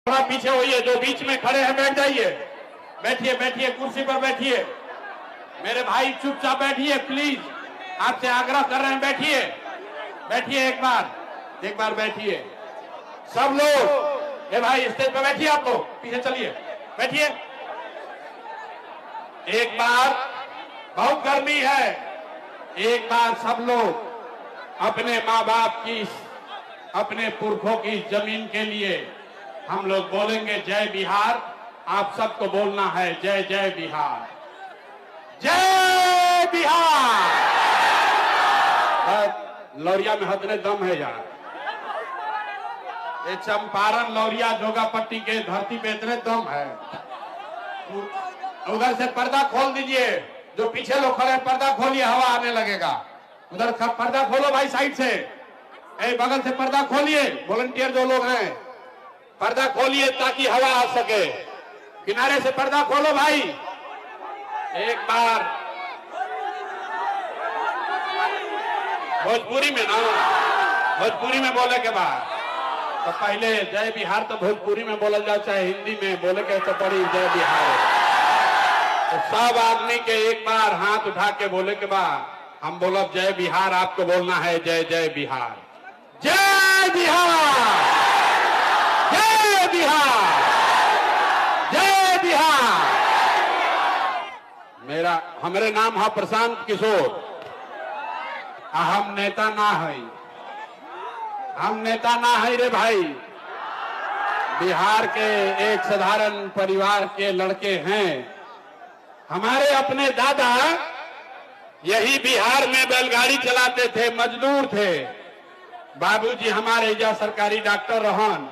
थोड़ा पीछे होइए, जो बीच में खड़े हैं बैठ जाइए, बैठिए बैठिए, कुर्सी पर बैठिए। मेरे भाई चुपचाप बैठिए प्लीज, आपसे आग्रह कर रहे हैं, बैठिए बैठिए, एक बार बैठिए सब लोग। ये भाई स्टेज पर बैठिए, आप लोग पीछे चलिए, बैठिए एक बार। बहुत गर्मी है, एक बार सब लोग अपने माँ बाप की, अपने पुरखों की जमीन के लिए हम लोग बोलेंगे जय बिहार। आप सबको बोलना है जय जय बिहार, जय बिहार। लौरिया में हतने दम है यार, ये चंपारण लौरिया जोगापट्टी के धरती पे इतने दम है। उधर से पर्दा खोल दीजिए, जो पीछे लोग खड़े हैं पर्दा खोलिए, हवा आने लगेगा। उधर पर्दा खोलो भाई, साइड से, बगल से पर्दा खोलिए, वॉलंटियर जो लोग हैं पर्दा खोलिए ताकि हवा आ सके। किनारे से पर्दा खोलो भाई, एक बार भोजपुरी में ना, भोजपुरी में बोले के बाद तो पहले जय बिहार तो भोजपुरी में बोला जाए, चाहे हिंदी में बोले के तो पड़ी जय बिहार। तो सब आदमी के एक बार हाथ उठा के बोले के बाद हम बोलब जय बिहार, आपको बोलना है जय जय बिहार, जय बिहार, जय बिहार, जय बिहार। मेरा हमारे नाम है प्रशांत किशोर, हम नेता ना है, हम नेता ना है रे भाई, बिहार के एक साधारण परिवार के लड़के हैं। हमारे अपने दादा यही बिहार में बैलगाड़ी चलाते थे, मजदूर थे। बाबूजी हमारे एजा सरकारी डॉक्टर रहन,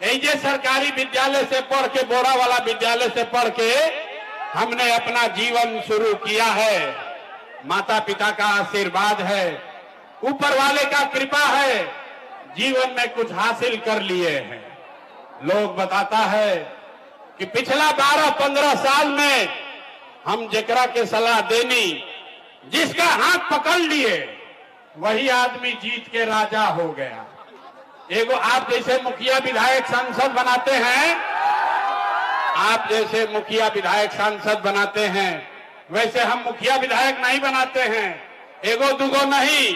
एजे सरकारी विद्यालय से पढ़ के, बोरा वाला विद्यालय से पढ़ के हमने अपना जीवन शुरू किया है। माता पिता का आशीर्वाद है, ऊपर वाले का कृपा है, जीवन में कुछ हासिल कर लिए हैं। लोग बताता है कि पिछला 12-15 साल में हम जेकरा के सलाह देनी, जिसका हाथ पकड़ लिए, वही आदमी जीत के राजा हो गया। एगो आप जैसे मुखिया विधायक सांसद बनाते हैं, आप जैसे मुखिया विधायक सांसद बनाते हैं, वैसे हम मुखिया विधायक नहीं बनाते हैं। एगो दुगो नहीं,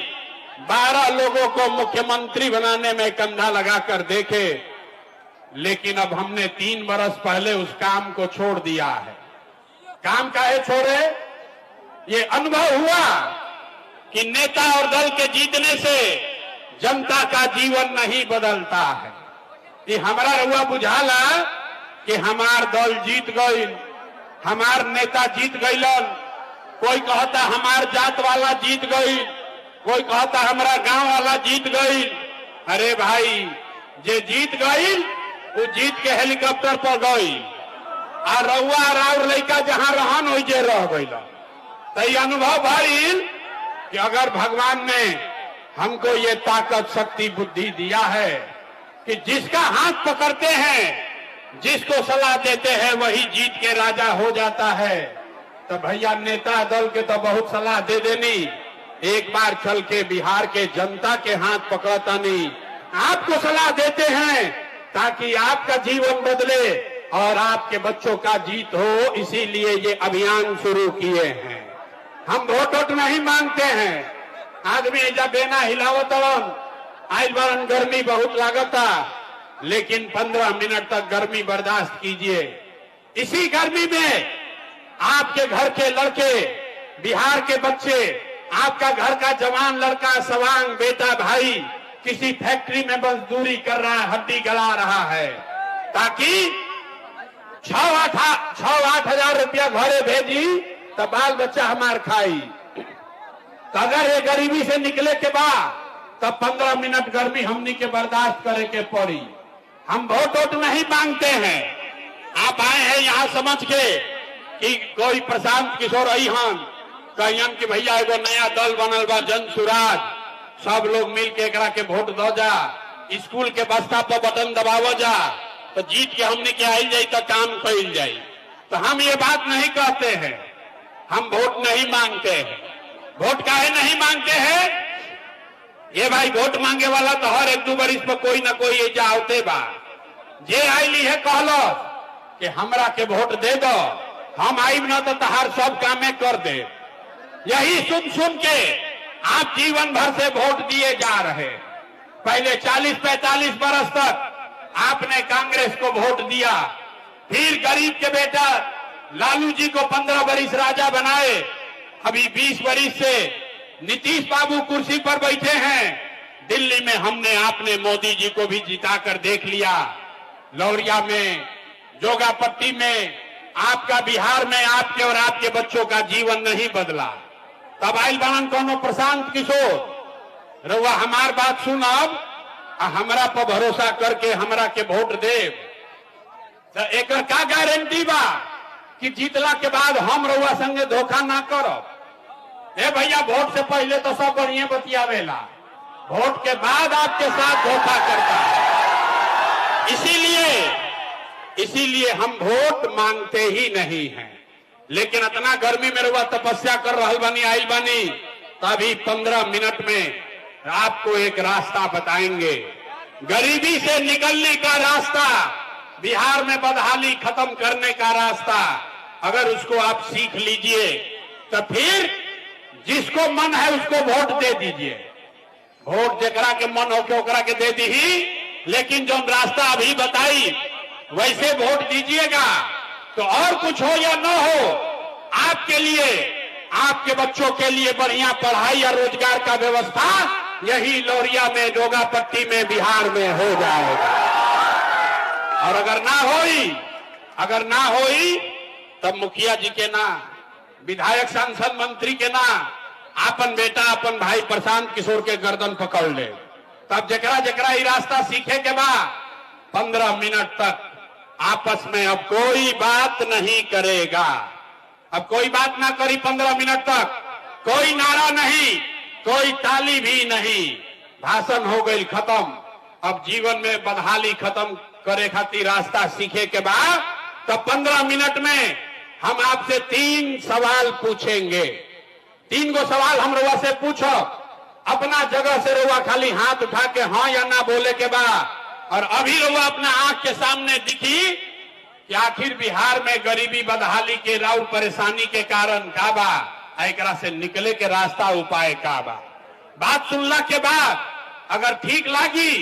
12 लोगों को मुख्यमंत्री बनाने में कंधा लगाकर देखे, लेकिन अब हमने 3 बरस पहले उस काम को छोड़ दिया है। काम काहे छोड़े? ये अनुभव हुआ कि नेता और दल के जीतने से जनता का जीवन नहीं बदलता है। कि हमारा रउआ बुझाला कि हमार दल जीत गई, हमार नेता जीत गईलन, कोई कहता हमार जात वाला जीत गई, कोई कहता हमारा गांव वाला जीत गई। अरे भाई, जे जीत गई वो जीत के हेलीकॉप्टर पर गई, और रउआ और लड़का जहां रहन हो जे रह गई। तो ये अनुभव भइल कि अगर भगवान ने हमको ये ताकत, शक्ति, बुद्धि दिया है कि जिसका हाथ पकड़ते हैं, जिसको सलाह देते हैं, वही जीत के राजा हो जाता है। तो भैया नेता दल के तो बहुत सलाह दे देनी, एक बार चल के बिहार के जनता के हाथ पकड़ता नहीं, आपको सलाह देते हैं ताकि आपका जीवन बदले और आपके बच्चों का जीत हो। इसीलिए ये अभियान शुरू किए हैं। हम वोट नहीं मांगते हैं। आदमी जब बेना हिलावत आइल बारन, गर्मी बहुत लागता, लेकिन 15 मिनट तक गर्मी बर्दाश्त कीजिए। इसी गर्मी में आपके घर के लड़के, बिहार के बच्चे, आपका घर का जवान लड़का, सवांग बेटा भाई किसी फैक्ट्री में मजदूरी कर रहा है, हड्डी गला रहा है, ताकि 6-8 हजार रुपया घरे भेजी तो बाल बच्चा हमार खाई। तो अगर ये गरीबी से निकले के बाद तब 15 मिनट गर्मी हमनी के बर्दाश्त करे के पड़ी। हम वोट नहीं मांगते हैं। आप आए हैं यहाँ समझ के कि कोई प्रशांत किशोर अहियान कहियन कि भैया एगो नया दल बनल बा, जन सुराज, सब लोग मिल के एकरा के वोट दो जा, स्कूल के बस्ता पर बटन दबावो जा, तो जीत के हमने के आई जाई तो काम कइल जाई। तो हम ये बात नहीं कहते हैं, हम वोट नहीं मांगते हैं। वोट काहे नहीं मांगते हैं? ये भाई वोट मांगे वाला तो हर 1-2 बरिस पर कोई ना कोई एजा आवते बा। जे आईली है कहलो कि हमरा के वोट दे दो, हम आईब न तो तहार सब कामे कर दे। यही सुन सुन के आप जीवन भर से वोट दिए जा रहे। पहले 40-45 बरस तक आपने कांग्रेस को वोट दिया, फिर गरीब के बेटा लालू जी को 15 बरिस राजा बनाए, अभी 20 बरिस से नीतीश बाबू कुर्सी पर बैठे हैं। दिल्ली में हमने आपने मोदी जी को भी जिताकर देख लिया। लौरिया में, जोगापट्टी में, आपका बिहार में आपके और आपके बच्चों का जीवन नहीं बदला। तब आइल बनन कोनो प्रशांत किशोर, रउआ हमार बात सुनब आ हमरा पर भरोसा करके हमरा के वोट देव, तो एक का गारंटी बा कि जीतला के बाद हम रउआ संगे धोखा ना करब। ए भैया, वोट से पहले तो सब बढ़िया बतियावेला, वोट के बाद आपके साथ धोखा करता है। इसीलिए हम वोट मांगते ही नहीं हैं। लेकिन इतना गर्मी में रउआ तपस्या कर रहा बनी, आई बनी, तभी 15 मिनट में आपको एक रास्ता बताएंगे, गरीबी से निकलने का रास्ता, बिहार में बदहाली खत्म करने का रास्ता। अगर उसको आप सीख लीजिए तो फिर जिसको मन है उसको वोट दे दीजिए। वोट जेकरा के मन हो के ओकरा के दे दी, लेकिन जो रास्ता अभी बताई वैसे वोट दीजिएगा। तो और कुछ हो या न हो, आपके लिए, आपके बच्चों के लिए बढ़िया पढ़ाई और रोजगार का व्यवस्था यही लौरिया में, जोगापट्टी में, बिहार में हो जाएगा। और अगर ना होई तब मुखिया जी के ना, विधायक, सांसद, मंत्री के ना, अपन बेटा, अपन भाई प्रशांत किशोर के गर्दन पकड़ ले। तब जकरा जकरा ये रास्ता सीखे के बाद 15 मिनट तक आपस में अब कोई बात नहीं करेगा। अब कोई बात ना करी 15 मिनट तक, कोई नारा नहीं, कोई ताली भी नहीं, भाषण हो गई खत्म। अब जीवन में बदहाली खत्म करे खातिर रास्ता सीखे के बाद तब 15 मिनट में हम आपसे 3 सवाल पूछेंगे। 3 गो सवाल हम रउआ से पूछो, अपना जगह से रउआ खाली हाथ उठा के हाँ या ना बोले के बाद। और अभी रउआ अपना आंख के सामने दिखी कि आखिर बिहार में गरीबी, बदहाली के, राउर परेशानी के कारण का बा, एकरा से निकले के रास्ता, उपाय का बा। बात सुनला के बाद अगर ठीक लागी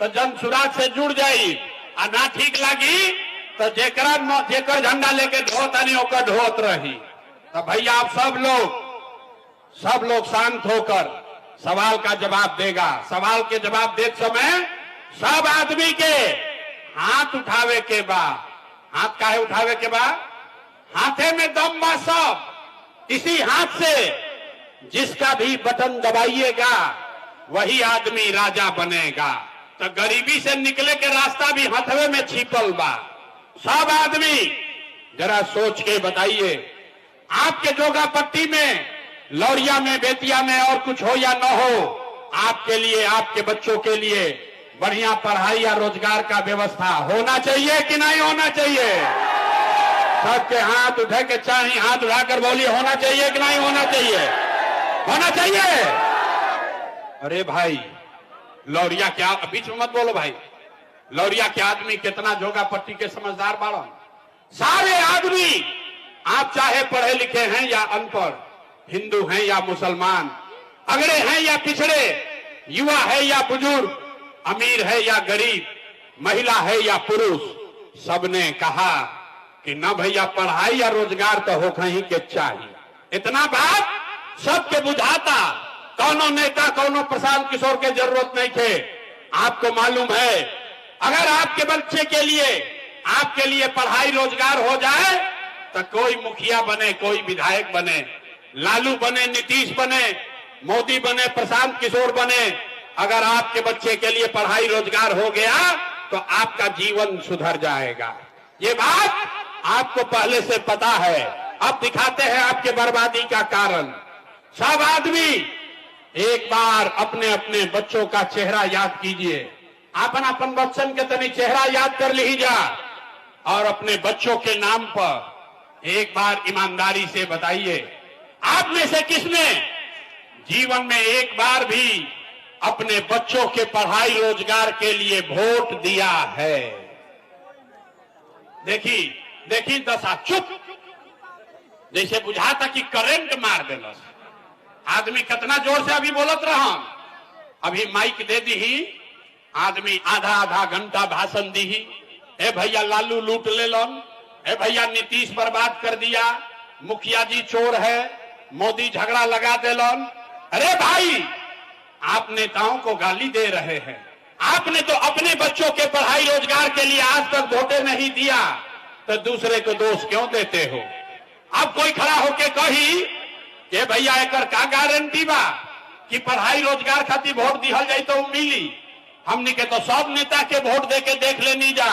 तो जन सुराज से जुड़ जाई, और ना ठीक लागी तो जेकर झंडा लेके ढोत नहीं ओकर ढोत रही। तो भैया आप सब लोग शांत होकर सवाल का जवाब देगा। सवाल के जवाब देते समय सब आदमी के हाथ उठावे के बाद, हाथ काहे उठावे के बाद, हाथे में दम बा सब। इसी हाथ से जिसका भी बटन दबाइएगा वही आदमी राजा बनेगा। तो गरीबी से निकले के रास्ता भी हथवे में छिपल बा। सब आदमी जरा सोच के बताइए, आपके जोगापट्टी में, लौरिया में, बेतिया में और कुछ हो या न हो, आपके लिए, आपके बच्चों के लिए बढ़िया पढ़ाई या रोजगार का व्यवस्था होना चाहिए कि नहीं होना चाहिए? सबके हाथ उठे के चाहिए, हाथ उठाकर बोलिए, होना चाहिए कि नहीं होना चाहिए? होना चाहिए। अरे भाई, लौरिया क्या, बीच में मत बोलो भाई, लौरिया के आदमी कितना जोगापट्टी के समझदार बाड़न। सारे आदमी, आप चाहे पढ़े लिखे हैं या अनपढ़, हिंदू हैं या मुसलमान, अगड़े हैं या पिछड़े, युवा है या बुजुर्ग, अमीर है या गरीब, महिला है या पुरुष, सबने कहा कि ना भैया पढ़ाई या रोजगार तो हो कहीं के चाहिए। इतना बात सबके बुझाता। कौनो नेता, कौनो प्रशांत किशोर के जरूरत नहीं थे। आपको मालूम है, अगर आपके बच्चे के लिए, आपके लिए पढ़ाई रोजगार हो जाए तो कोई मुखिया बने, कोई विधायक बने, लालू बने, नीतीश बने, मोदी बने, प्रशांत किशोर बने, अगर आपके बच्चे के लिए पढ़ाई रोजगार हो गया तो आपका जीवन सुधर जाएगा। ये बात आपको पहले से पता है। अब दिखाते हैं आपके बर्बादी का कारण। सब आदमी एक बार अपने अपने बच्चों का चेहरा याद कीजिए, अपन अपन बच्चन के तनी चेहरा याद कर लीजिए और अपने बच्चों के नाम पर एक बार ईमानदारी से बताइए, आप में से किसने जीवन में एक बार भी अपने बच्चों के पढ़ाई रोजगार के लिए वोट दिया है? देखी देखी दशा, चुप, जैसे बुझा था कि करंट मार देना। आदमी कितना जोर से अभी बोलत रहा, अभी माइक दे दी, आदमी आधा आधा घंटा भाषण दी। ए भैया लालू लूट ले लन, ए भैया नीतीश बर्बाद कर दिया, मुखिया जी चोर है, मोदी झगड़ा लगा देलन। अरे भाई, आप नेताओं को गाली दे रहे हैं। आपने तो अपने बच्चों के पढ़ाई रोजगार के लिए आज तक वोटे नहीं दिया, तो दूसरे को दोष क्यों देते हो? अब कोई खड़ा होके कही कि भैया एकर का गारंटी बा कि पढ़ाई रोजगार खातिर वोट दिहल जाए तो मिली। हमने के तो सब नेता के वोट दे के देख लेनी जा,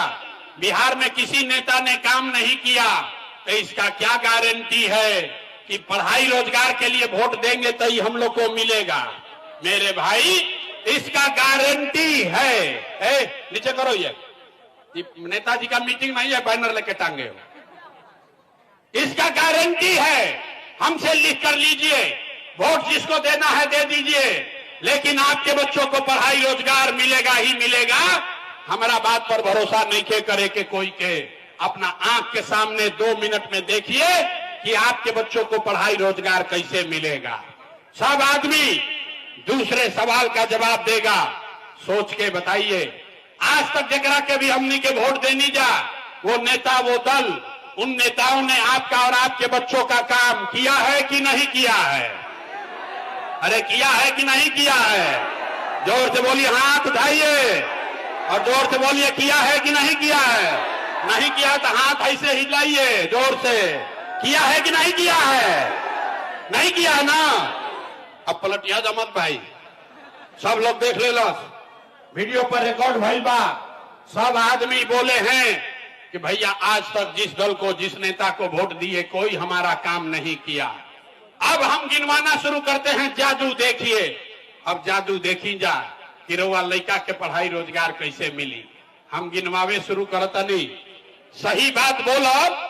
बिहार में किसी नेता ने काम नहीं किया, तो इसका क्या गारंटी है कि पढ़ाई रोजगार के लिए वोट देंगे तो ही हम लोग को मिलेगा? मेरे भाई, इसका गारंटी है। नीचे करो, ये नेताजी का मीटिंग नहीं है, बैनर लेके टांगे हो। इसका गारंटी है, हमसे लिख कर लीजिए, वोट जिसको देना है दे दीजिए, लेकिन आपके बच्चों को पढ़ाई रोजगार मिलेगा ही मिलेगा। हमारा बात पर भरोसा नहीं के करे के कोई के, अपना आंख के सामने 2 मिनट में देखिए कि आपके बच्चों को पढ़ाई रोजगार कैसे मिलेगा। सब आदमी दूसरे सवाल का जवाब देगा, सोच के बताइए। आज तक जगरा के भी हमनी के वोट देनी जा, वो नेता वो दल, उन नेताओं ने आपका और आपके बच्चों का काम किया है कि नहीं किया है? अरे किया है कि नहीं किया है? जोर से बोलिए, हाथ उठाइए और जोर से बोलिए, किया है कि नहीं किया है? नहीं किया तो हाथ ऐसे हिलाइए जोर से। किया है कि नहीं किया है? नहीं किया है ना? अब पलटिया जमत भाई, सब लोग देख ले लो, वीडियो पर रिकॉर्ड भइल बा। सब आदमी बोले हैं कि भैया आज तक जिस दल को, जिस नेता को वोट दिए, कोई हमारा काम नहीं किया। अब हम गिनवाना शुरू करते हैं, जादू देखिए। अब जादू देखी जा कि रउआ लड़का के पढ़ाई रोजगार कैसे मिली। हम गिनवावे शुरू करता नहीं, सही बात बोलब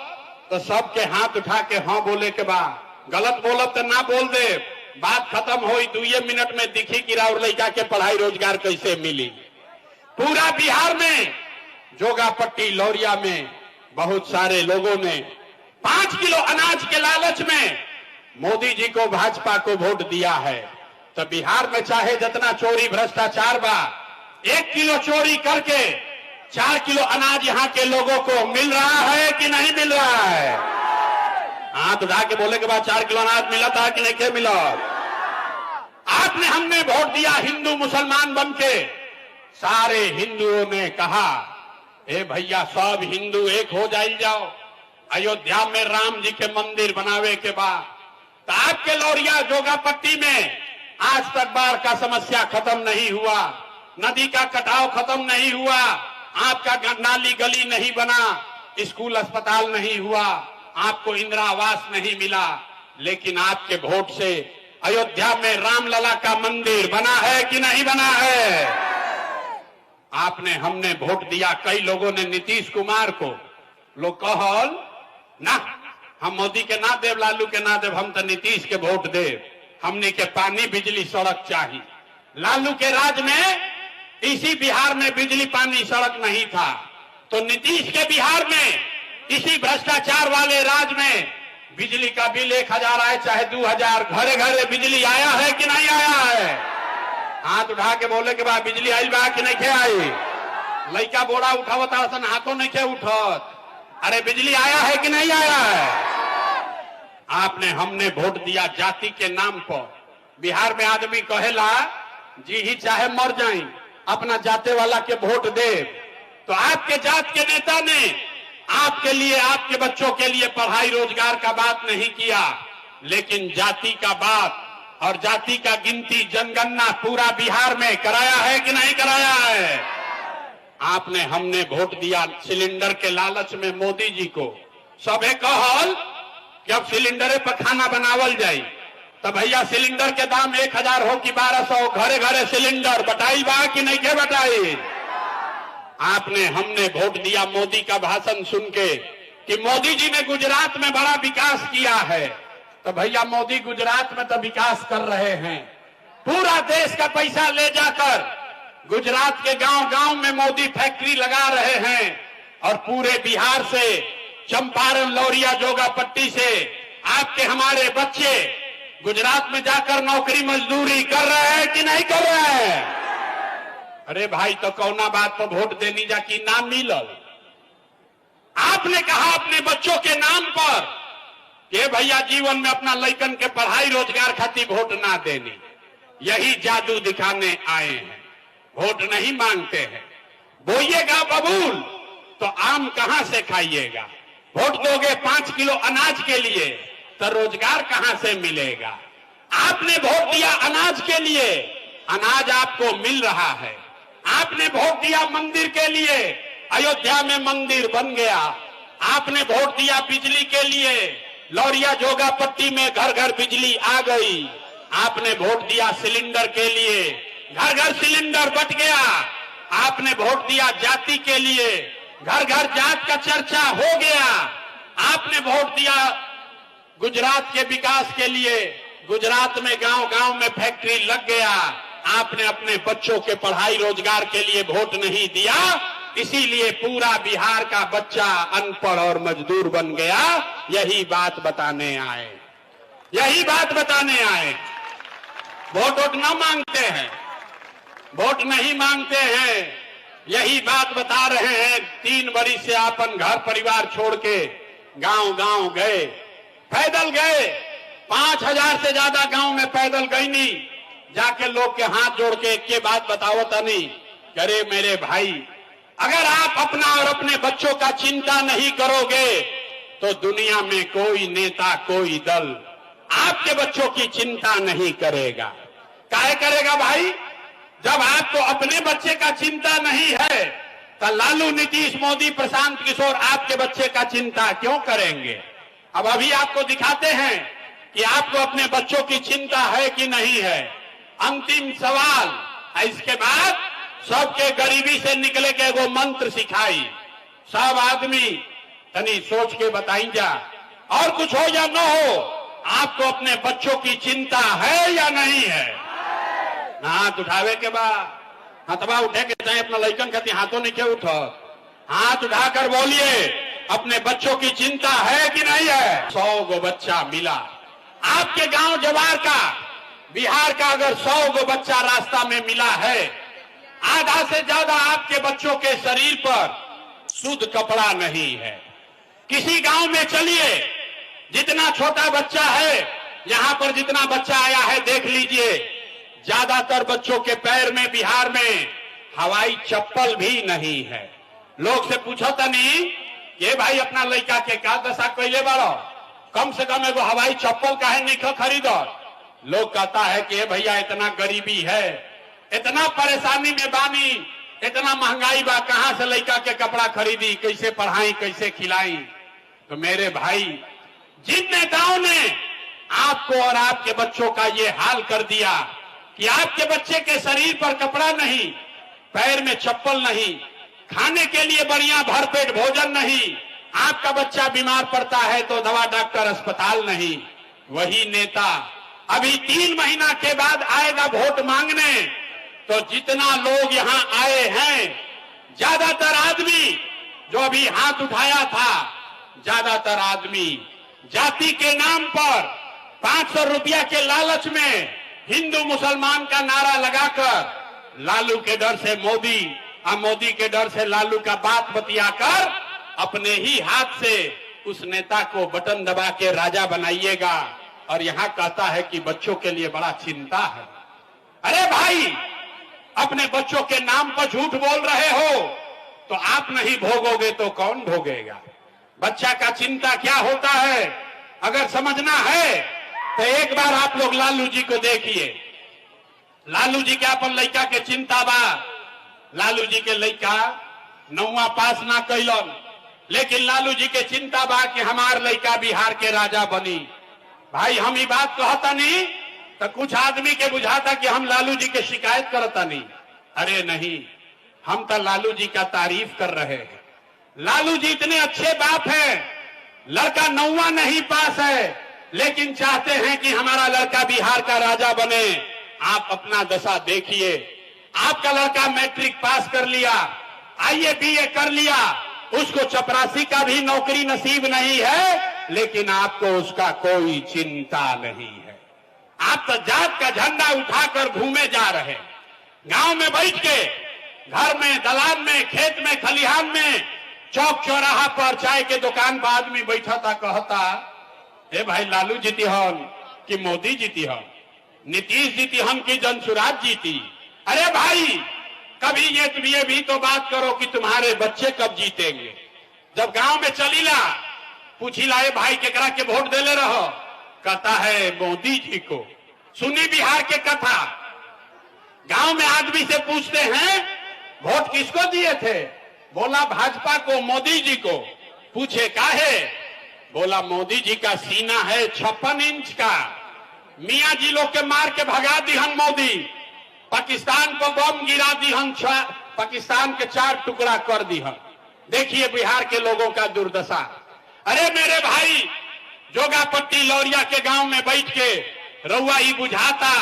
तो सबके हाथ उठा के हाँ बोले के बाद, गलत बोलब तो ना बोल दे। बात खत्म हुई, 2 मिनट में दिखी कि राउर लड़का के पढ़ाई रोजगार कैसे मिली। पूरा बिहार में, जोगापट्टी लौरिया में बहुत सारे लोगों ने 5 किलो अनाज के लालच में मोदी जी को, भाजपा को वोट दिया है। तो बिहार में चाहे जितना चोरी भ्रष्टाचार बा, 1 किलो चोरी करके 4 किलो अनाज यहाँ के लोगों को मिल रहा है कि नहीं मिल रहा है? हाथ उठा के बोले के बाद 4 किलो अनाज मिला था कि नहीं मिला? आपने, हमने वोट दिया हिंदू मुसलमान बन के। सारे हिंदुओं ने कहा, ए भैया सब हिंदू एक हो जाओ। अयोध्या में राम जी के मंदिर बनावे के बाद तो आपके लौरिया जोगापट्टी में आज तक बाढ़ का समस्या खत्म नहीं हुआ, नदी का कटाव खत्म नहीं हुआ, आपका नाली गली नहीं बना, स्कूल अस्पताल नहीं हुआ, आपको इंदिरा आवास नहीं मिला। लेकिन आपके वोट से अयोध्या में रामलला का मंदिर बना है कि नहीं बना है? आपने, हमने वोट दिया। कई लोगों ने नीतीश कुमार को, लोग कहल ना हम मोदी के ना देव, लालू के ना देव, हम तो नीतीश के वोट देव। हमने के पानी बिजली सड़क चाहिए। लालू के राज में इसी बिहार में बिजली पानी सड़क नहीं था, तो नीतीश के बिहार में इसी भ्रष्टाचार वाले राज में बिजली का बिल 1000 आए चाहे 2000, घरे घरे बिजली आया है कि नहीं आया है? हाथ उठा के बोले के बाद बिजली आई बा कि नहीं आई? लड़का बोरा उठावता हसन, हाथों नहीं के उठत। अरे बिजली आया है कि नहीं आया है? आपने, हमने वोट दिया जाति के नाम पर। बिहार में आदमी कहेला जी ही चाहे मर जाए, अपना जाते वाला के वोट दे। तो आपके जात के नेता ने आपके लिए, आपके बच्चों के लिए पढ़ाई रोजगार का बात नहीं किया, लेकिन जाति का बात और जाति का गिनती, जनगणना पूरा बिहार में कराया है कि नहीं कराया है? आपने, हमने वोट दिया सिलेंडर के लालच में मोदी जी को। सबे कहल कि अब सिलेंडरे पर खाना बनावल जाए, तो भैया सिलेंडर के दाम 1000 हो कि 1200, घरे घरे सिलेंडर बटाई बा कि नहीं के बटाई? आपने, हमने वोट दिया मोदी का भाषण सुन के कि मोदी जी ने गुजरात में बड़ा विकास किया है। तो भैया मोदी गुजरात में तो विकास कर रहे हैं, पूरा देश का पैसा ले जाकर गुजरात के गांव गांव में मोदी फैक्ट्री लगा रहे हैं और पूरे बिहार से, चंपारण, लौरिया, जोगापट्टी से आपके हमारे बच्चे गुजरात में जाकर नौकरी मजदूरी कर रहे हैं कि नहीं कर रहे हैं? अरे भाई, तो कौना बात पर वोट देनी जा कि नाम मिलल? आपने कहा अपने बच्चों के नाम पर कि भैया जीवन में अपना लइकन के पढ़ाई रोजगार खातिर वोट ना देनी। यही जादू दिखाने आए हैं, वोट नहीं मांगते हैं। बोइएगा बबूल तो आम कहां से खाइएगा? वोट दोगे 5 किलो अनाज के लिए तो रोजगार कहां से मिलेगा? आपने वोट दिया अनाज के लिए, अनाज आपको मिल रहा है। आपने वोट दिया मंदिर के लिए, अयोध्या में मंदिर बन गया। आपने वोट दिया बिजली के लिए, लौरिया जोगापट्टी में घर घर बिजली आ गई। आपने वोट दिया सिलेंडर के लिए, घर घर सिलेंडर बट गया। आपने वोट दिया जाति के लिए, घर घर जात का चर्चा हो गया। आपने वोट दिया गुजरात के विकास के लिए, गुजरात में गांव गांव में फैक्ट्री लग गया। आपने अपने बच्चों के पढ़ाई रोजगार के लिए वोट नहीं दिया, इसीलिए पूरा बिहार का बच्चा अनपढ़ और मजदूर बन गया। यही बात बताने आए, यही बात बताने आए। वोट न मांगते हैं, वोट नहीं मांगते हैं, यही बात बता रहे हैं। 3 बरिस से अपन घर परिवार छोड़ के गांव गांव गए, पैदल गए। 5000 से ज्यादा गांव में पैदल गई नहीं, जाके लोग के हाथ जोड़ के एक के बात बताओ तनी, अरे मेरे भाई, अगर आप अपना और अपने बच्चों का चिंता नहीं करोगे तो दुनिया में कोई नेता, कोई दल आपके बच्चों की चिंता नहीं करेगा। काहे करेगा भाई? जब आपको अपने बच्चे का चिंता नहीं है तो लालू, नीतीश, मोदी, प्रशांत किशोर आपके बच्चे का चिंता क्यों करेंगे? अब अभी आपको दिखाते हैं कि आपको अपने बच्चों की चिंता है कि नहीं है। अंतिम सवाल, इसके बाद सबके गरीबी से निकले के वो मंत्र सिखाई। सब आदमी तनी सोच के बताई जा, और कुछ हो या न हो, आपको अपने बच्चों की चिंता है या नहीं है? हाथ उठावे के बाद, हथवा उठे के चाहे अपना लइकन कहती हाथों नहीं के उठ, हाथ उठाकर बोलिए अपने बच्चों की चिंता है कि नहीं है? 100 गो बच्चा मिला आपके गांव जवार का, बिहार का अगर 100 गो बच्चा रास्ता में मिला है, आधा से ज्यादा आपके बच्चों के शरीर पर शुद्ध कपड़ा नहीं है। किसी गांव में चलिए, जितना छोटा बच्चा है, यहां पर जितना बच्चा आया है देख लीजिए, ज्यादातर बच्चों के पैर में बिहार में हवाई चप्पल भी नहीं है। लोग से पूछो तो नहीं ये भाई अपना लड़का के का दशा कैले बारो, कम से कम एगो हवाई चप्पल काहे नहीं खरीदो? लोग कहता है कि भैया इतना गरीबी है, इतना परेशानी में बानी, इतना महंगाई बा, कहां से लड़का के कपड़ा खरीदी, कैसे पढ़ाई, कैसे खिलाई? तो मेरे भाई, जिन नेताओं ने आपको और आपके बच्चों का ये हाल कर दिया कि आपके बच्चे के शरीर पर कपड़ा नहीं, पैर में चप्पल नहीं, खाने के लिए बढ़िया भरपेट भोजन नहीं, आपका बच्चा बीमार पड़ता है तो दवा डॉक्टर अस्पताल नहीं, वही नेता अभी 3 महीना के बाद आएगा वोट मांगने। तो जितना लोग यहां आए हैं, ज्यादातर आदमी जो अभी हाथ उठाया था, ज्यादातर आदमी जाति के नाम पर 500 रुपया के लालच में हिंदू मुसलमान का नारा लगाकर लालू के डर से मोदी और मोदी के डर से लालू का बात बतियाकर अपने ही हाथ से उस नेता को बटन दबा के राजा बनाइएगा, और यहां कहता है कि बच्चों के लिए बड़ा चिंता है। अरे भाई, अपने बच्चों के नाम पर झूठ बोल रहे हो तो आप नहीं भोगोगे तो कौन भोगेगा? बच्चा का चिंता क्या होता है अगर समझना है तो एक बार आप लोग लालू जी को देखिए। लालू जी के अपन लड़का के चिंता बा, लालू जी के लड़का 9वां पास ना कैलन, लेकिन लालू जी के चिंता बा कि हमार लड़का बिहार के राजा बनी। भाई, हम ये बात कहता नहीं तो कुछ आदमी के बुझाता कि हम लालू जी के शिकायत करता नहीं। अरे नहीं, हम तो लालू जी का तारीफ कर रहे हैं। लालू जी इतने अच्छे बाप हैं, लड़का 9वां नहीं पास है लेकिन चाहते हैं कि हमारा लड़का बिहार का राजा बने। आप अपना दशा देखिए, आपका लड़का मैट्रिक पास कर लिया, IABA कर लिया, उसको चपरासी का भी नौकरी नसीब नहीं है, लेकिन आपको उसका कोई चिंता नहीं है। आप तो जात का झंडा उठाकर घूमे जा रहे, गांव में बैठ के, घर में, दलान में, खेत में, खलिहान में, चौक चौराहा पर चाय के दुकान पर आदमी बैठा था, कहता हे भाई लालू जीती हन कि मोदी जीती हन, नीतीश जीती हन कि जनसुराज जीती। अरे भाई कभी ये भी तो बात करो कि तुम्हारे बच्चे कब जीतेंगे। जब गांव में चलीला पूछीला ए भाई केकरा के वोट देले रहो, कहता है मोदी जी को। सुनी बिहार के कथा, गांव में आदमी से पूछते हैं वोट किसको दिए थे, बोला भाजपा को, मोदी जी को। पूछे काहे, बोला मोदी जी का सीना है 56 इंच का, मियां जी लोग के मार के भगा दिहन मोदी, पाकिस्तान को बम गिरा दिहन, पाकिस्तान के 4 टुकड़ा कर दिहन। देखिए बिहार के लोगों का दुर्दशा। अरे मेरे भाई जोगापट्टी लौरिया के गांव में बैठ के रउआ ही बुझाता,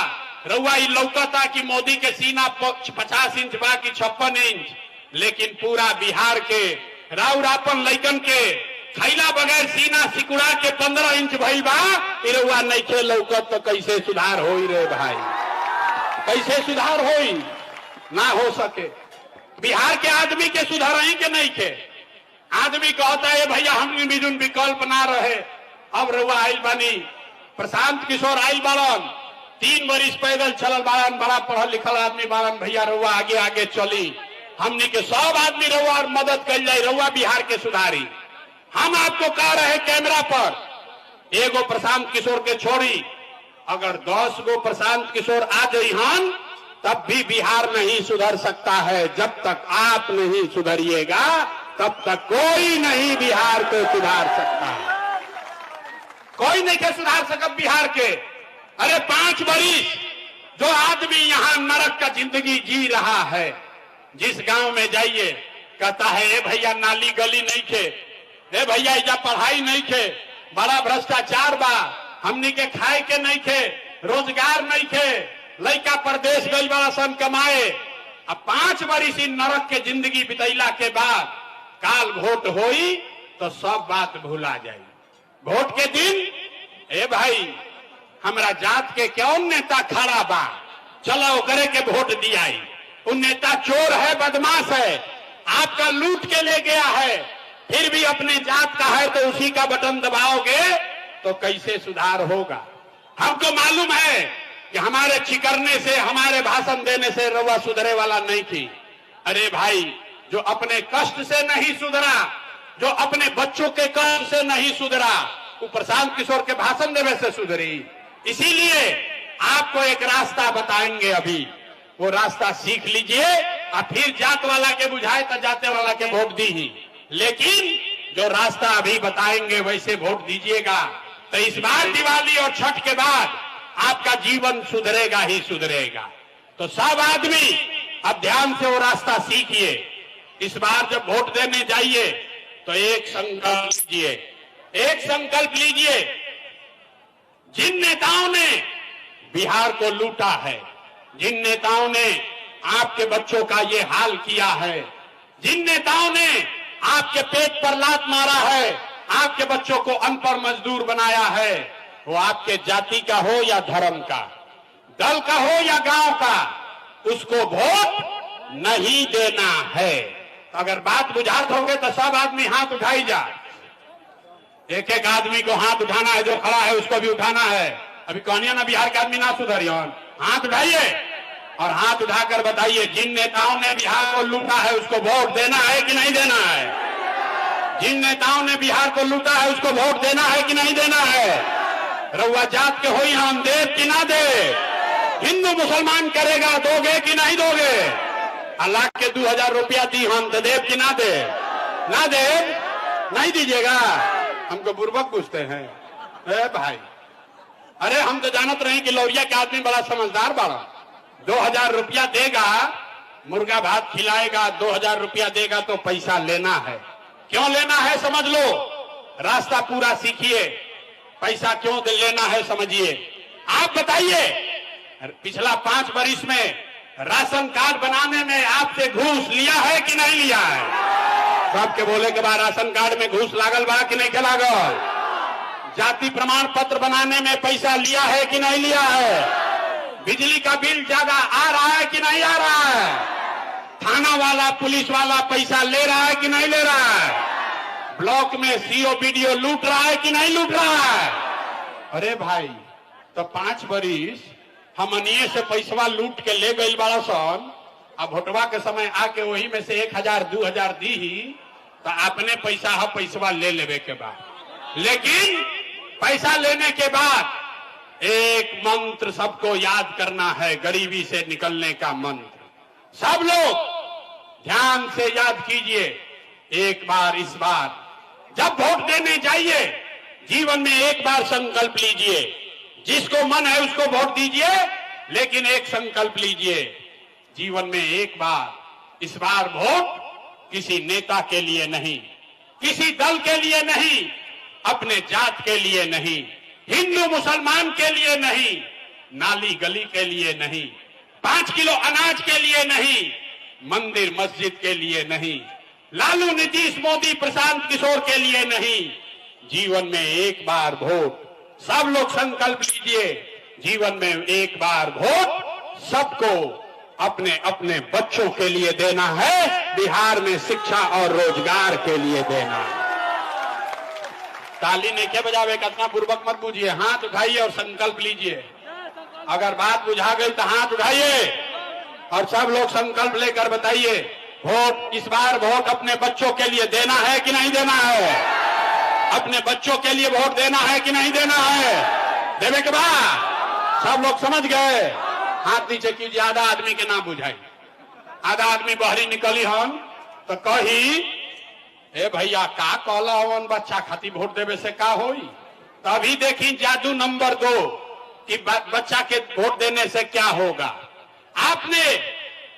रउआ ही लौकता कि मोदी के सीना 50 इंच बा कि 56 इंच, लेकिन पूरा बिहार के राउरापन लैकन के खैला बगैर सीना सिकुड़ा के 15 इंच भइल बा। रउआ नइखे लौकत तो कैसे सुधार होई रे भाई, कैसे सुधार होई? ना हो सके। बिहार के आदमी के सुधार ही के नहीं के। आदमी कहता है भैया हमने बिजुन विकल्प ना रहे, अब रउआ आइल बानी, प्रशांत किशोर आइल बाड़न, 3 बरिस पैदल चलल बाड़न, बड़ा पढ़ल लिखल आदमी बाड़न, भैया रउआ आगे आगे चली, हमने के सब आदमी रउआ और मदद कर जाए, रउआ बिहार के सुधारी। हम आपको कह रहे कैमरा पर, एगो प्रशांत किशोर के छोड़ी अगर 10 गो प्रशांत किशोर आ जाइहन तब भी बिहार नहीं सुधर सकता है। जब तक आप नहीं सुधरिएगा तब तक कोई नहीं बिहार को सुधार सकता है, कोई नहीं के सुधार सकता बिहार के। अरे 5 बरिस जो आदमी यहाँ नरक का जिंदगी जी रहा है, जिस गांव में जाइए कहता है ए भैया नाली गली नहीं थे, ए भैया इजा पढ़ाई नहीं थे, बड़ा भ्रष्टाचार बा, हमनी के खाए के नहीं थे, रोजगार नहीं थे, लड़का परदेश गई बड़ा सन कमाए। अब 5 बरिस इन नरक के जिंदगी बितैला के बाद काल वोट होई तो सब बात भुला जाई। वोट के दिन ए भाई हमरा जात के कौन नेता खड़ा बा, चलो ओकरे के वोट दियाई। उन नेता चोर है, बदमाश है, आपका लूट के ले गया है, फिर भी अपने जात का है तो उसी का बटन दबाओगे तो कैसे सुधार होगा? हमको मालूम है कि हमारे चिकरने से, हमारे भाषण देने से रउआ सुधरे वाला नहीं थी। अरे भाई जो अपने कष्ट से नहीं सुधरा, जो अपने बच्चों के कष्ट से नहीं सुधरा, वो प्रशांत किशोर के भाषण देने से सुधरी। इसीलिए आपको एक रास्ता बताएंगे, अभी वो रास्ता सीख लीजिए और फिर जात वाला के बुझाए तो जाते वाला के वोट दी ही, लेकिन जो रास्ता अभी बताएंगे वैसे वोट दीजिएगा तो इस बार दिवाली और छठ के बाद आपका जीवन सुधरेगा ही सुधरेगा। तो सब आदमी अब ध्यान से वो रास्ता सीखिए। इस बार जब वोट देने जाइए तो एक संकल्प लीजिए, एक संकल्प लीजिए, जिन नेताओं ने बिहार को लूटा है, जिन नेताओं ने आपके बच्चों का ये हाल किया है, जिन नेताओं ने आपके पेट पर लात मारा है, आपके बच्चों को अनपढ़ मजदूर बनाया है, वो आपके जाति का हो या धर्म का, दल का हो या गांव का, उसको वोट नहीं देना है। अगर बात बुझात होगे तो सब आदमी हाथ उठाई जा, एक एक आदमी को हाथ उठाना है, जो खड़ा है उसको भी उठाना है। अभी कहानियां ना बिहार के आदमी ना सुधरियन, हाथ उठाइए और हाथ उठाकर बताइए जिन नेताओं ने बिहार को लूटा है उसको वोट देना है कि नहीं देना है? जिन नेताओं ने बिहार को लूटा है उसको वोट देना है कि नहीं देना है? रउआ जात के होई हम दे कि ना दे? हिंदू मुसलमान करेगा, दोगे कि नहीं दोगे? अल्लाह के 2000 रुपया दी हम तो देव कि ना दे? ना दे, नहीं दीजिएगा। हमको बुर्बक पूछते हैं ए भाई। अरे हम तो जानत रहे कि लौरिया के आदमी बड़ा समझदार बड़ा, 2000 रुपया देगा, मुर्गा भात खिलाएगा, 2000 रुपया देगा तो पैसा लेना है। क्यों लेना है समझ लो, रास्ता पूरा सीखिए, पैसा क्यों लेना है समझिए। आप बताइए पिछला 5 वर्ष में राशन कार्ड बनाने में आपसे घूस लिया है कि नहीं लिया है? सबके बोले के बाद राशन कार्ड में घूस लागल बा कि नहीं के लागल? जाति प्रमाण पत्र बनाने में पैसा लिया है कि नहीं लिया है? बिजली का बिल ज्यादा आ रहा है कि नहीं आ रहा है? थाना वाला पुलिस वाला पैसा ले रहा है कि नहीं ले रहा है? ब्लॉक में सीओ बीडीओ लूट रहा है कि नहीं लूट रहा है? अरे भाई, तो 5 बरिस हमनिए से पैसवा लूट के ले गई बड़ा सन, अब भोटवा के समय आके वही में से 1000 2000 दी तो अपने पैसवा ले लेवे के बाद। लेकिन पैसा लेने के बाद एक मंत्र सबको याद करना है, गरीबी से निकलने का मंत्र। सब लोग ध्यान से याद कीजिए। एक बार इस बार जब वोट देने जाइए, जीवन में एक बार संकल्प लीजिए, जिसको मन है उसको वोट दीजिए, लेकिन एक संकल्प लीजिए, जीवन में एक बार, इस बार वोट किसी नेता के लिए नहीं, किसी दल के लिए नहीं, अपने जात के लिए नहीं, हिंदू मुसलमान के लिए नहीं, नाली गली के लिए नहीं, 5 किलो अनाज के लिए नहीं, मंदिर मस्जिद के लिए नहीं, लालू नीतीश मोदी प्रशांत किशोर के लिए नहीं, जीवन में एक बार वोट। सब लोग संकल्प लीजिए, जीवन में एक बार वोट सबको अपने अपने बच्चों के लिए देना है, बिहार में शिक्षा और रोजगार के लिए देना है। ताली नहीं के बजावे, कितना पूर्वक मत बूझिए, हाथ उठाइए और संकल्प लीजिए। अगर बात बुझा गई तो हाथ उठाइए और सब लोग संकल्प लेकर बताइए, वोट इस बार वोट अपने बच्चों के लिए देना है कि नहीं देना है? अपने बच्चों के लिए वोट देना है कि नहीं देना है? देवे के बाद सब लोग समझ गए? हाथ नीचे कीजिए, आधा आदमी के ना बुझाई। आधा आदमी बहरी निकली हम तो कही, ए भैया का कहला हवन बच्चा खातिर वोट देवे से का होई? तो अभी देखी जादू नंबर 2 कि बच्चा के वोट देने से क्या होगा। आपने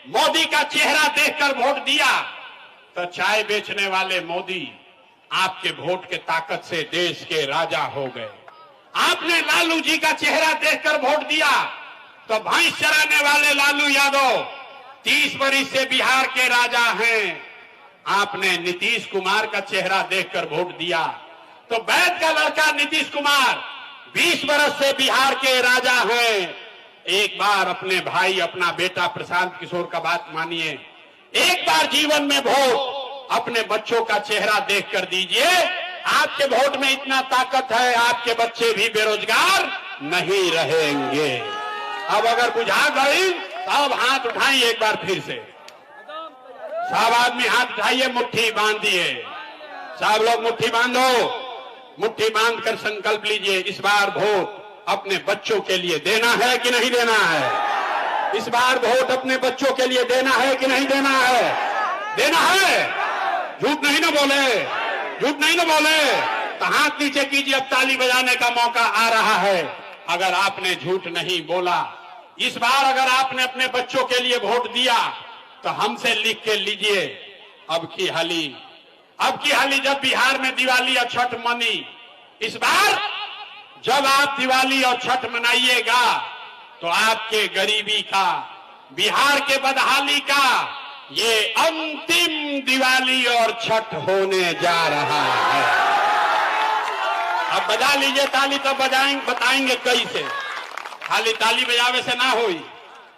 मोदी का चेहरा देखकर वोट दिया तो चाय बेचने वाले मोदी आपके वोट के ताकत से देश के राजा हो गए। आपने लालू जी का चेहरा देखकर वोट दिया तो भैंस चराने वाले लालू यादव 30 वर्ष से बिहार के राजा हैं। आपने नीतीश कुमार का चेहरा देखकर वोट दिया तो वैद का लड़का नीतीश कुमार 20 वर्ष से बिहार के राजा हैं। एक बार अपने भाई, अपना बेटा प्रशांत किशोर का बात मानिए, एक बार जीवन में वोट अपने बच्चों का चेहरा देखकर दीजिए। आपके वोट में इतना ताकत है, आपके बच्चे भी बेरोजगार नहीं रहेंगे। अब अगर बुझा गई तो अब हाथ उठाइए एक बार फिर से। सब आदमी हाथ उठाइए, मुट्ठी बांधिए। सब लोग मुट्ठी बांधो, मुट्ठी बांधकर संकल्प लीजिए, इस बार वोट अपने बच्चों के लिए देना है कि नहीं देना है? इस बार वोट अपने बच्चों के लिए देना है कि नहीं देना है? देना है। झूठ नहीं ना बोले, झूठ नहीं ना बोले। तो हाथ नीचे कीजिए, अब ताली बजाने का मौका आ रहा है। अगर आपने झूठ नहीं बोला, इस बार अगर आपने अपने बच्चों के लिए वोट दिया तो हमसे लिख के लीजिए। अब की हाली जब बिहार में दिवाली और छठ मनी, इस बार जब आप दिवाली और छठ मनाइएगा तो आपके गरीबी का, बिहार के बदहाली का ये अंतिम दिवाली और छठ होने जा रहा है। अब बजा लीजिए ताली, तो बताएंगे कैसे। खाली ताली बजावे से ना होई,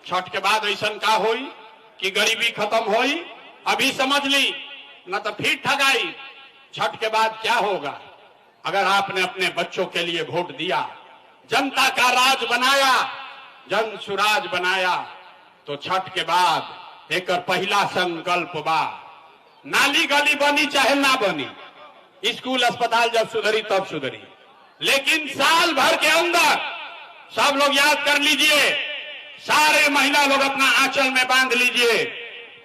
छठ के बाद ऐसा का होई कि गरीबी खत्म होई, अभी समझ ली, न तो फिर ठगाई। छठ के बाद क्या होगा? अगर आपने अपने बच्चों के लिए वोट दिया, जनता का राज बनाया, जन सुराज बनाया, तो छठ के बाद एक पहला संकल्प बा, नाली गली बनी चाहे ना बनी, स्कूल अस्पताल जब सुधरी तब सुधरी, लेकिन साल भर के अंदर सब लोग याद कर लीजिए, सारे महिला लोग अपना आंचल में बांध लीजिए,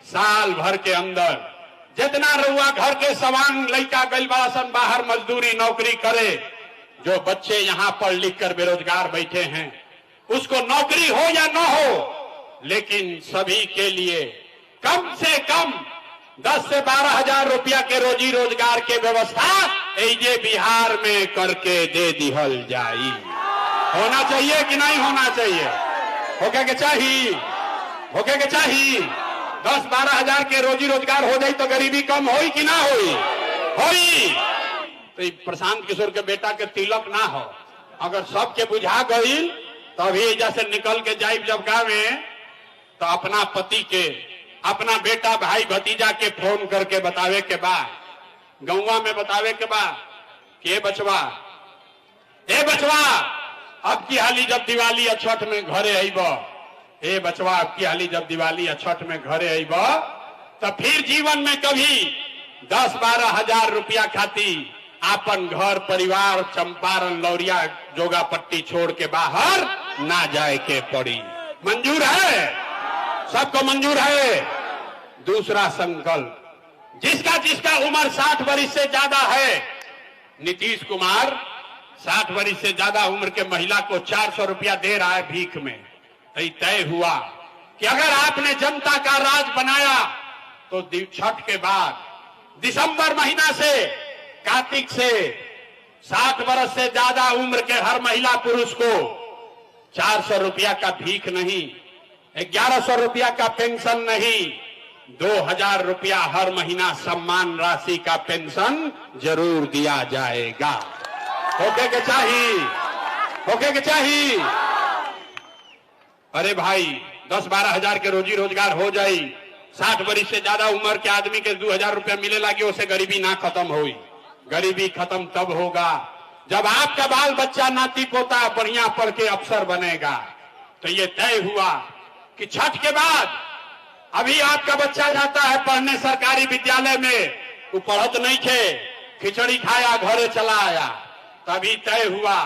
साल भर के अंदर जितना रउआ घर के सवांग लड़का गइल बड़ा सन बाहर मजदूरी नौकरी करे, जो बच्चे यहाँ पढ़ लिख कर बेरोजगार बैठे हैं, उसको नौकरी हो या न हो, लेकिन सभी के लिए कम से कम 10 से 12 हजार रुपया के रोजी रोजगार के व्यवस्था ये बिहार में करके दे दिहल जाई। होना चाहिए कि नहीं होना चाहिए? होके के चाहिए, होके के चाहिए। 10-12 हजार के रोजी रोजगार हो जाए तो गरीबी कम होई कि ना होई? होई। तो प्रशांत किशोर के बेटा के तिलक ना हो, अगर सबके बुझा गई तो अभी जैसे निकल के जाइब जब गाँव में तो अपना पति के, अपना बेटा भाई भतीजा के फोन करके बतावे के बाद, गौवा में बतावे के बाद कि ए बचवा अब की हाली जब दिवाली या छठ में घरे आईब, ए बचवा अब की हाली जब दिवाली या छठ में घरे आईब तो फिर जीवन में कभी 10-12 हजार रुपया खाती आपन घर परिवार चंपारण लौरिया जोगापट्टी छोड़ के बाहर ना जाए के पड़ी। मंजूर है? सबको मंजूर है? दूसरा संकल्प, जिसका जिसका उम्र 60 वर्ष से ज्यादा है, नीतीश कुमार 60 वर्ष से ज्यादा उम्र के महिला को 400 रुपया दे रहा है भीख में। तो तय हुआ कि अगर आपने जनता का राज बनाया तो छठ के बाद दिसंबर महीना से कार्तिक से 60 वर्ष से ज्यादा उम्र के हर महिला पुरुष को 400 रुपया का भीख नहीं, 1100 रुपया का पेंशन नहीं, 2000 रुपया हर महीना सम्मान राशि का पेंशन जरूर दिया जाएगा। होके के चाहिए, होके के चाहिए। अरे भाई 10-12 हजार के रोजी रोजगार हो जाए, 60 वर्ष से ज्यादा उम्र के आदमी के 2000 रुपया मिले लगे, उससे गरीबी ना खत्म हुई। गरीबी खत्म तब होगा जब आपका बाल बच्चा नाती पोता बढ़िया पढ़ के अफसर बनेगा। तो ये तय हुआ कि छठ के बाद अभी आपका बच्चा जाता है पढ़ने सरकारी विद्यालय में, वो पढ़त नहीं थे, खिचड़ी खाया घरे चला आया। तभी तय हुआ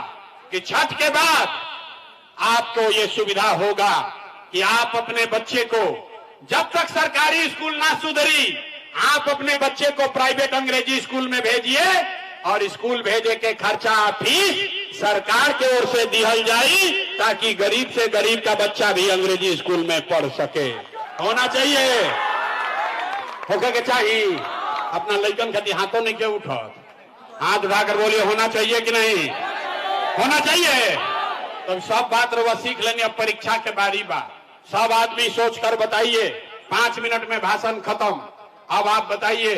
कि छठ के बाद आपको ये सुविधा होगा कि आप अपने बच्चे को, जब तक सरकारी स्कूल ना सुधरी, आप अपने बच्चे को प्राइवेट अंग्रेजी स्कूल में भेजिए और स्कूल भेजे के खर्चा फीस सरकार के ओर से दिहल जाई, ताकि गरीब से गरीब का बच्चा भी अंग्रेजी स्कूल में पढ़ सके। होना चाहिए, होके के चाहिए। अपना लड़कन खाती हाथों नहीं के उठत, हाथ उठाकर बोलिए होना चाहिए कि नहीं? होना चाहिए। तब सब बात रवा सीख लेंगे। अब परीक्षा के बारी बा, सब आदमी सोच कर बताइए। 5 मिनट में भाषण खत्म। अब आप बताइए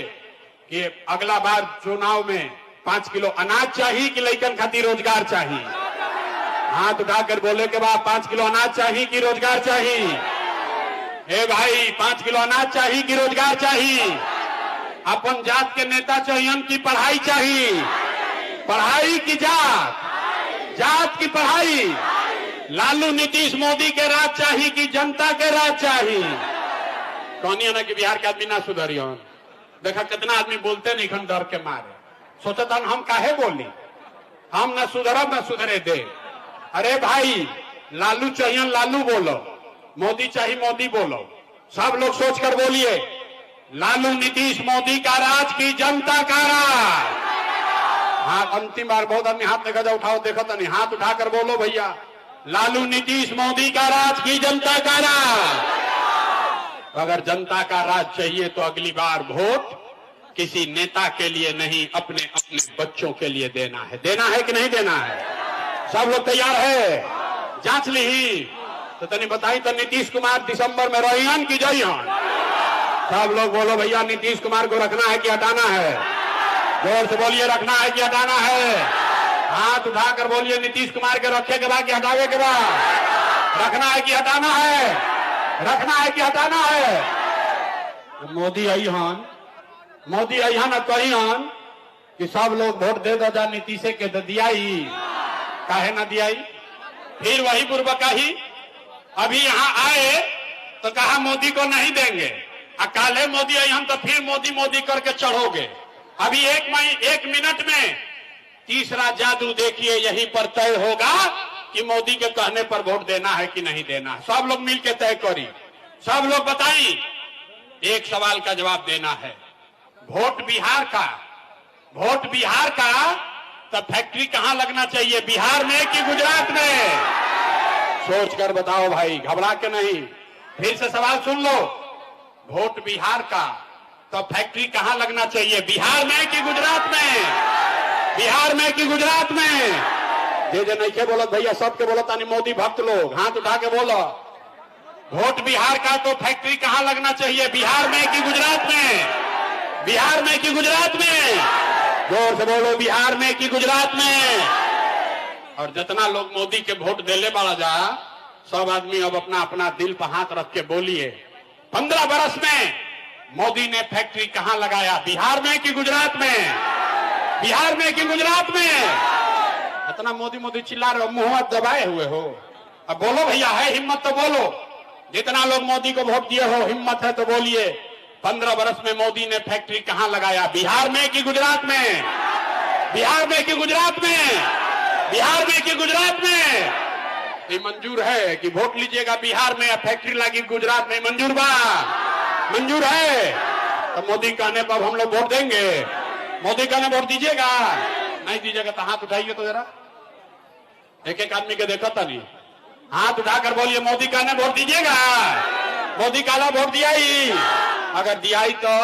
कि अगला बार चुनाव में 5 किलो अनाज चाहिए कि लड़कन खाती रोजगार चाहिए? हाथ उठाकर बोले के बाद 5 किलो अनाज चाहिए कि रोजगार चाहिए? ए भाई 5 किलो अनाज चाहिए कि रोजगार चाहिए? अपन जात के नेता चाहिए कि पढ़ाई चाहिए? पढ़ाई की जात, जात की पढ़ाई। लालू नीतीश मोदी के राज चाहिए कि जनता के राज चाहिए? कहनी ना कि बिहार के आदमी ना सुधरियो। देखा कितना आदमी बोलते नहीं खन डर के मारे, सोचता हम काहे बोली, हम ना सुधरब ना सुधरे दे। अरे भाई लालू चाहिए लालू बोलो, मोदी चाहिए मोदी बोलो। सब लोग सोचकर बोलिए, लालू नीतीश मोदी का राज की जनता का राज। हाँ अंतिम बार बहुत आदमी हाथ देखा जाओ, उठाओ, देखो तो नहीं, हाथ उठाकर बोलो भैया, लालू नीतीश मोदी का राज की जनता का राज। अगर जनता का राज चाहिए तो अगली बार वोट किसी नेता के लिए नहीं, अपने अपने बच्चों के लिए देना है। देना है कि नहीं देना है? सब लोग तैयार है? जांच ली तो तनी बताई तो नीतीश कुमार दिसंबर में रहियन की जइयन? सब लोग बोलो भैया नीतीश कुमार को रखना है कि हटाना है? जोर से बोलिए, रखना है कि हटाना है? हाथ उठाकर बोलिए, नीतीश कुमार के रखे के बाद कि हटावे के बाद? रखना है कि हटाना है? रखना है कि हटाना है? मोदी अहन, मोदी अहन कहियन कि सब लोग वोट दे दो जा नीतीश के दियाई, काहे ना दियाई? फिर वही बुर्बकाही। अभी यहाँ आए तो कहा मोदी को नहीं देंगे, काले मोदी अहन तो फिर मोदी मोदी करके चढ़ोगे। अभी एक मिनट में तीसरा जादू देखिए, यहीं पर तय होगा कि मोदी के कहने पर वोट देना है कि नहीं देना। सब लोग मिलकर तय करी, सब लोग बताई। एक सवाल का जवाब देना है, वोट बिहार का, वोट बिहार का तो फैक्ट्री कहां लगना चाहिए, बिहार में कि गुजरात में? सोचकर बताओ भाई, घबरा के नहीं। फिर से सवाल सुन लो, वोट बिहार का तो फैक्ट्री कहां लगना चाहिए, बिहार में कि गुजरात में? बिहार में कि गुजरात में? जे नहीं के बोलत भैया सबके बोलत, मोदी भक्त लोग हाथ उठा के बोलो। वोट बिहार का तो फैक्ट्री कहां लगना चाहिए, बिहार में कि गुजरात में? बिहार में कि गुजरात में? जोर से बोलो, बिहार में कि गुजरात में? और जितना लोग मोदी के वोट देले वाला जा, सब आदमी अब अपना अपना दिल पर हाथ रख के बोलिए, 15 बरस में मोदी ने फैक्ट्री कहां लगाया, बिहार में कि गुजरात में? बिहार में कि गुजरात में? इतना मोदी मोदी चिल्ला रहे हो, मुंह दबाए हुए हो। अब बोलो भैया, है हिम्मत तो बोलो। जितना लोग मोदी को वोट दिए हो, हिम्मत है तो बोलिए, 15 बरस में मोदी ने फैक्ट्री कहां लगाया, बिहार में कि गुजरात में? बिहार में कि गुजरात में? बिहार में कि गुजरात में? ये मंजूर है कि वोट लीजिएगा बिहार में या फैक्ट्री लगी गुजरात में? मंजूर बा? मंजूर है? तो मोदी कहने पर हम लोग वोट देंगे। मोदी कहने वोट दीजिएगा, नहीं दीजिएगा तो हाथ उठाइए तो जरा, एक एक आदमी के देखो तो नहीं, हाथ उठाकर बोलिए मोदी कहने वोट दीजिएगा। मोदी काला वोट दिया ही, अगर दिया ही तो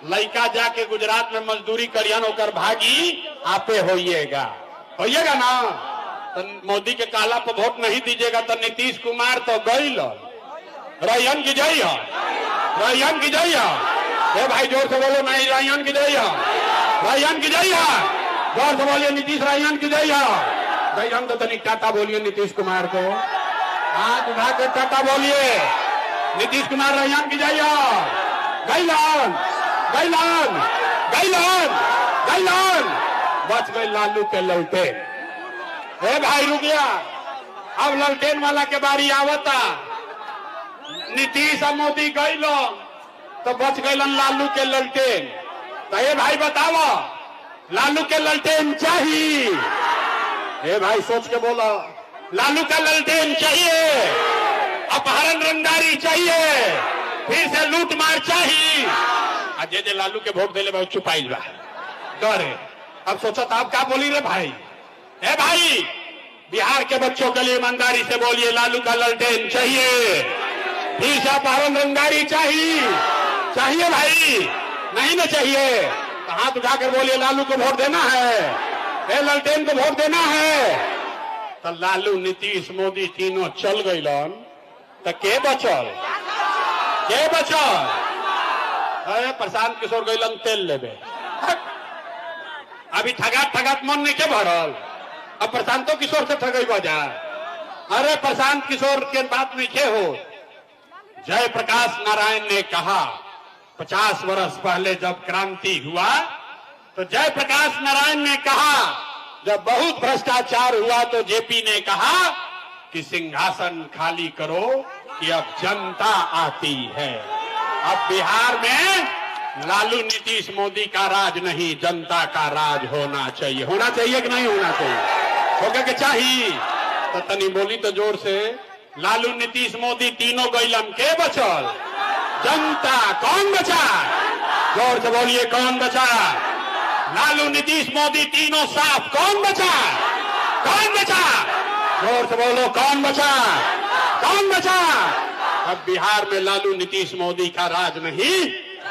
लड़का जाके गुजरात में मजदूरी करियन होकर भागी, आपे होइएगा, होइएगा ना? तो मोदी के काला पर वोट नहीं दीजिएगा तो नीतीश कुमार तो गई रैयन की जई है, रैयन की जई है। भाई जोर से बोलो, नहीं रैयन की जई है, रैयन की जई है। जोर से बोलिए, नीतीश रैयन की जई है। रैयन तो तनिक टाटा बोलिए नीतीश कुमार को, हाथ उठाकर टाटा बोलिए, नीतीश कुमार रैयन की जई है। गैलन गैलन गैलन गैलन, बच गई लालू के ललटेन। ए भाई रुक गया, अब ललटेन वाला के बारी आवता। नीतीश और मोदी गैलो तो बच गैलन लालू के ललटेन। तो ये भाई बताओ, लालू के ललटेन चाहिए? ए भाई सोच के बोलो, लालू का ललटेन चाहिए? अपहरण रंगदारी चाहिए? फिर से लूट मार चाहिए? अजय जे लालू के वोट देले बहुत चुपाइल बा, डरे। अब सोचो तो आप क्या बोली रे भाई? ए भाई, बिहार के बच्चों के लिए ईमानदारी से बोलिए, लालू का ललटेन चाहिए? फिर से अपहरण रंगदारी चाहिए? चाहिए भाई? नहीं ना चाहिए तो हाथ उठाकर बोलिए, लालू को वोट देना है, ए ललटेन को वोट देना है। तो लालू, नीतीश, मोदी तीनों चल गईलन तो के बचल? के बचल? अरे प्रशांत किशोर गईलन तेल लेबे, अभी ठगात ठगात मन नहीं के भरल, अब प्रशांतो किशोर से ठगई बजा। अरे प्रशांत किशोर के बात नहीं के हो। जयप्रकाश नारायण ने कहा 50 वर्ष पहले जब क्रांति हुआ तो जयप्रकाश नारायण ने कहा, जब बहुत भ्रष्टाचार हुआ तो जेपी ने कहा कि सिंहासन खाली करो कि अब जनता आती है। अब बिहार में लालू नीतीश मोदी का राज नहीं, जनता का राज होना चाहिए। होना चाहिए कि नहीं होना चाहिए? होगा कि चाहिए? तो तनी बोली तो जोर से, लालू नीतीश मोदी तीनों गईलन, के बचल? जनता। कौन बचा? जोर से बोलिए, कौन बचा? लालू नीतीश मोदी तीनों साफ, कौन बचा? कौन बचा? जोर से बोलो, कौन बचा? कौन बचा? अब बिहार में लालू नीतीश मोदी का राज नहीं,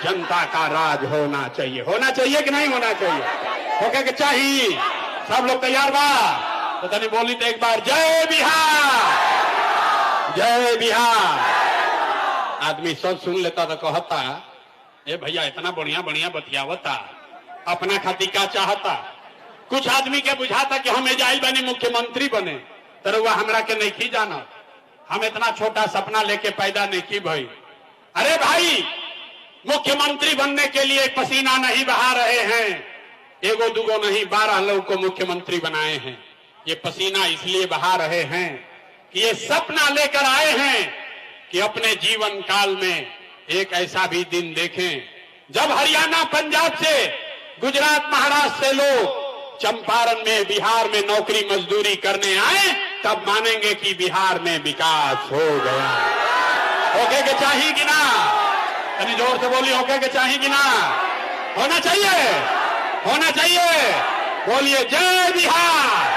जनता का राज होना चाहिए। होना चाहिए कि नहीं होना चाहिए? होके कि चाहिए? सब लोग तैयार बा? तो तनी बोली तो एक बार, जय बिहार, जय बिहार। आदमी सब सुन लेता तो कहता, ए भैया इतना बढ़िया बढ़िया बतियावता, अपना खातिर क्या चाहता? कुछ आदमी के बुझाता कि हम एजाइल बने मुख्यमंत्री बने, तरवा हमरा के नहीं की जाना, हम इतना छोटा सपना लेके पैदा नहीं की भाई। अरे भाई, मुख्यमंत्री बनने के लिए पसीना नहीं बहा रहे हैं, एगो दुगो नहीं 12 लोग को मुख्यमंत्री बनाए हैं। ये पसीना इसलिए बहा रहे हैं कि ये सपना लेकर आए हैं कि अपने जीवन काल में एक ऐसा भी दिन देखें जब हरियाणा, पंजाब से, गुजरात, महाराष्ट्र से लोग चंपारण में, बिहार में नौकरी मजदूरी करने आए, तब मानेंगे कि बिहार में विकास हो गया। होके के चाहिए कि ना? तनी जोर से बोलिए, होके के चाहिए कि ना? होना चाहिए, होना चाहिए। बोलिए जय बिहार।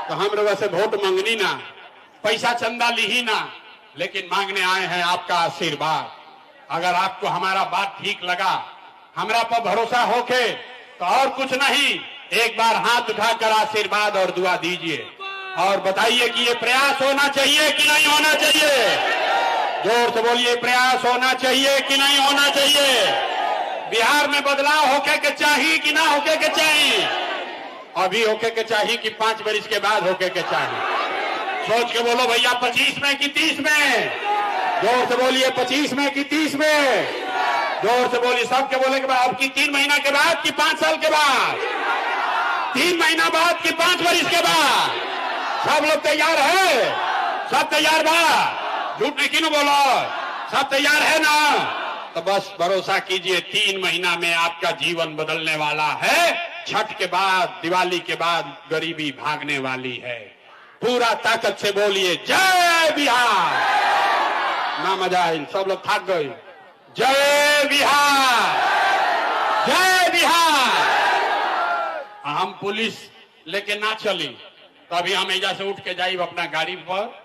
तो हम लोग से वोट मांगनी ना, पैसा चंदा ली ही ना, लेकिन मांगने आए हैं आपका आशीर्वाद। अगर आपको हमारा बात ठीक लगा, हमरा पर भरोसा होके, तो और कुछ नहीं, एक बार हाथ उठाकर आशीर्वाद और दुआ दीजिए और बताइए कि ये प्रयास होना चाहिए कि नहीं होना चाहिए। जोर से बोलिए, प्रयास होना चाहिए कि नहीं होना चाहिए? बिहार में बदलाव होके के चाहिए कि ना होके के चाहिए? अभी होके के चाहिए कि 5 वर्ष के बाद होके के चाहिए? सोच के बोलो भैया, 25 में कि 30 में? जोर से बोलिए, 25 में कि 30 में? जोर से बोलिए, सबके बोले के बाद। अब की 3 महीना के बाद कि 5 साल के बाद? 3 महीना बाद कि 5 वर्ष के बाद? सब लोग तैयार है? सब तैयार बा? झूठ नहीं क्यों बोलो, सब तैयार है ना? तो बस भरोसा कीजिए, 3 महीना में आपका जीवन बदलने वाला है। छठ के बाद, दिवाली के बाद गरीबी भागने वाली है। पूरा ताकत से बोलिए, जय बिहार। ना मजा आई, सब लोग थक गए। जय बिहार, जय बिहार। हम पुलिस लेके ना चली तो अभी हम एजा से उठ के जाइब अपना गाड़ी पर।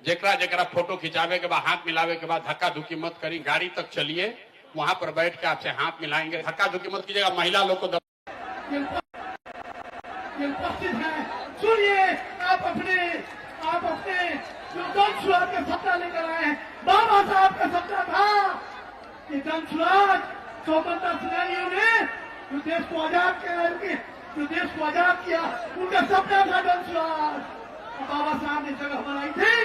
जेकरा जेकरा फोटो खिंचावे के बाद, हाथ मिलावे के बाद धक्का धुक्की मत करी, गाड़ी तक चलिए, वहां पर बैठ के आपसे हाथ मिलाएंगे। धक्का धुक्की मत कीजिएगा, महिला लोग को उपस्थित है। सुनिए, आप अपने जो जन सुराज का सपना लेकर आए हैं। बाबा साहब का सपना था कि जन सुराज, स्वतंत्रता सेनानियों ने जो देश को आजाद किया, उनका सपना था जन सुराज। बाबा साहब ने जगह बनाई थी,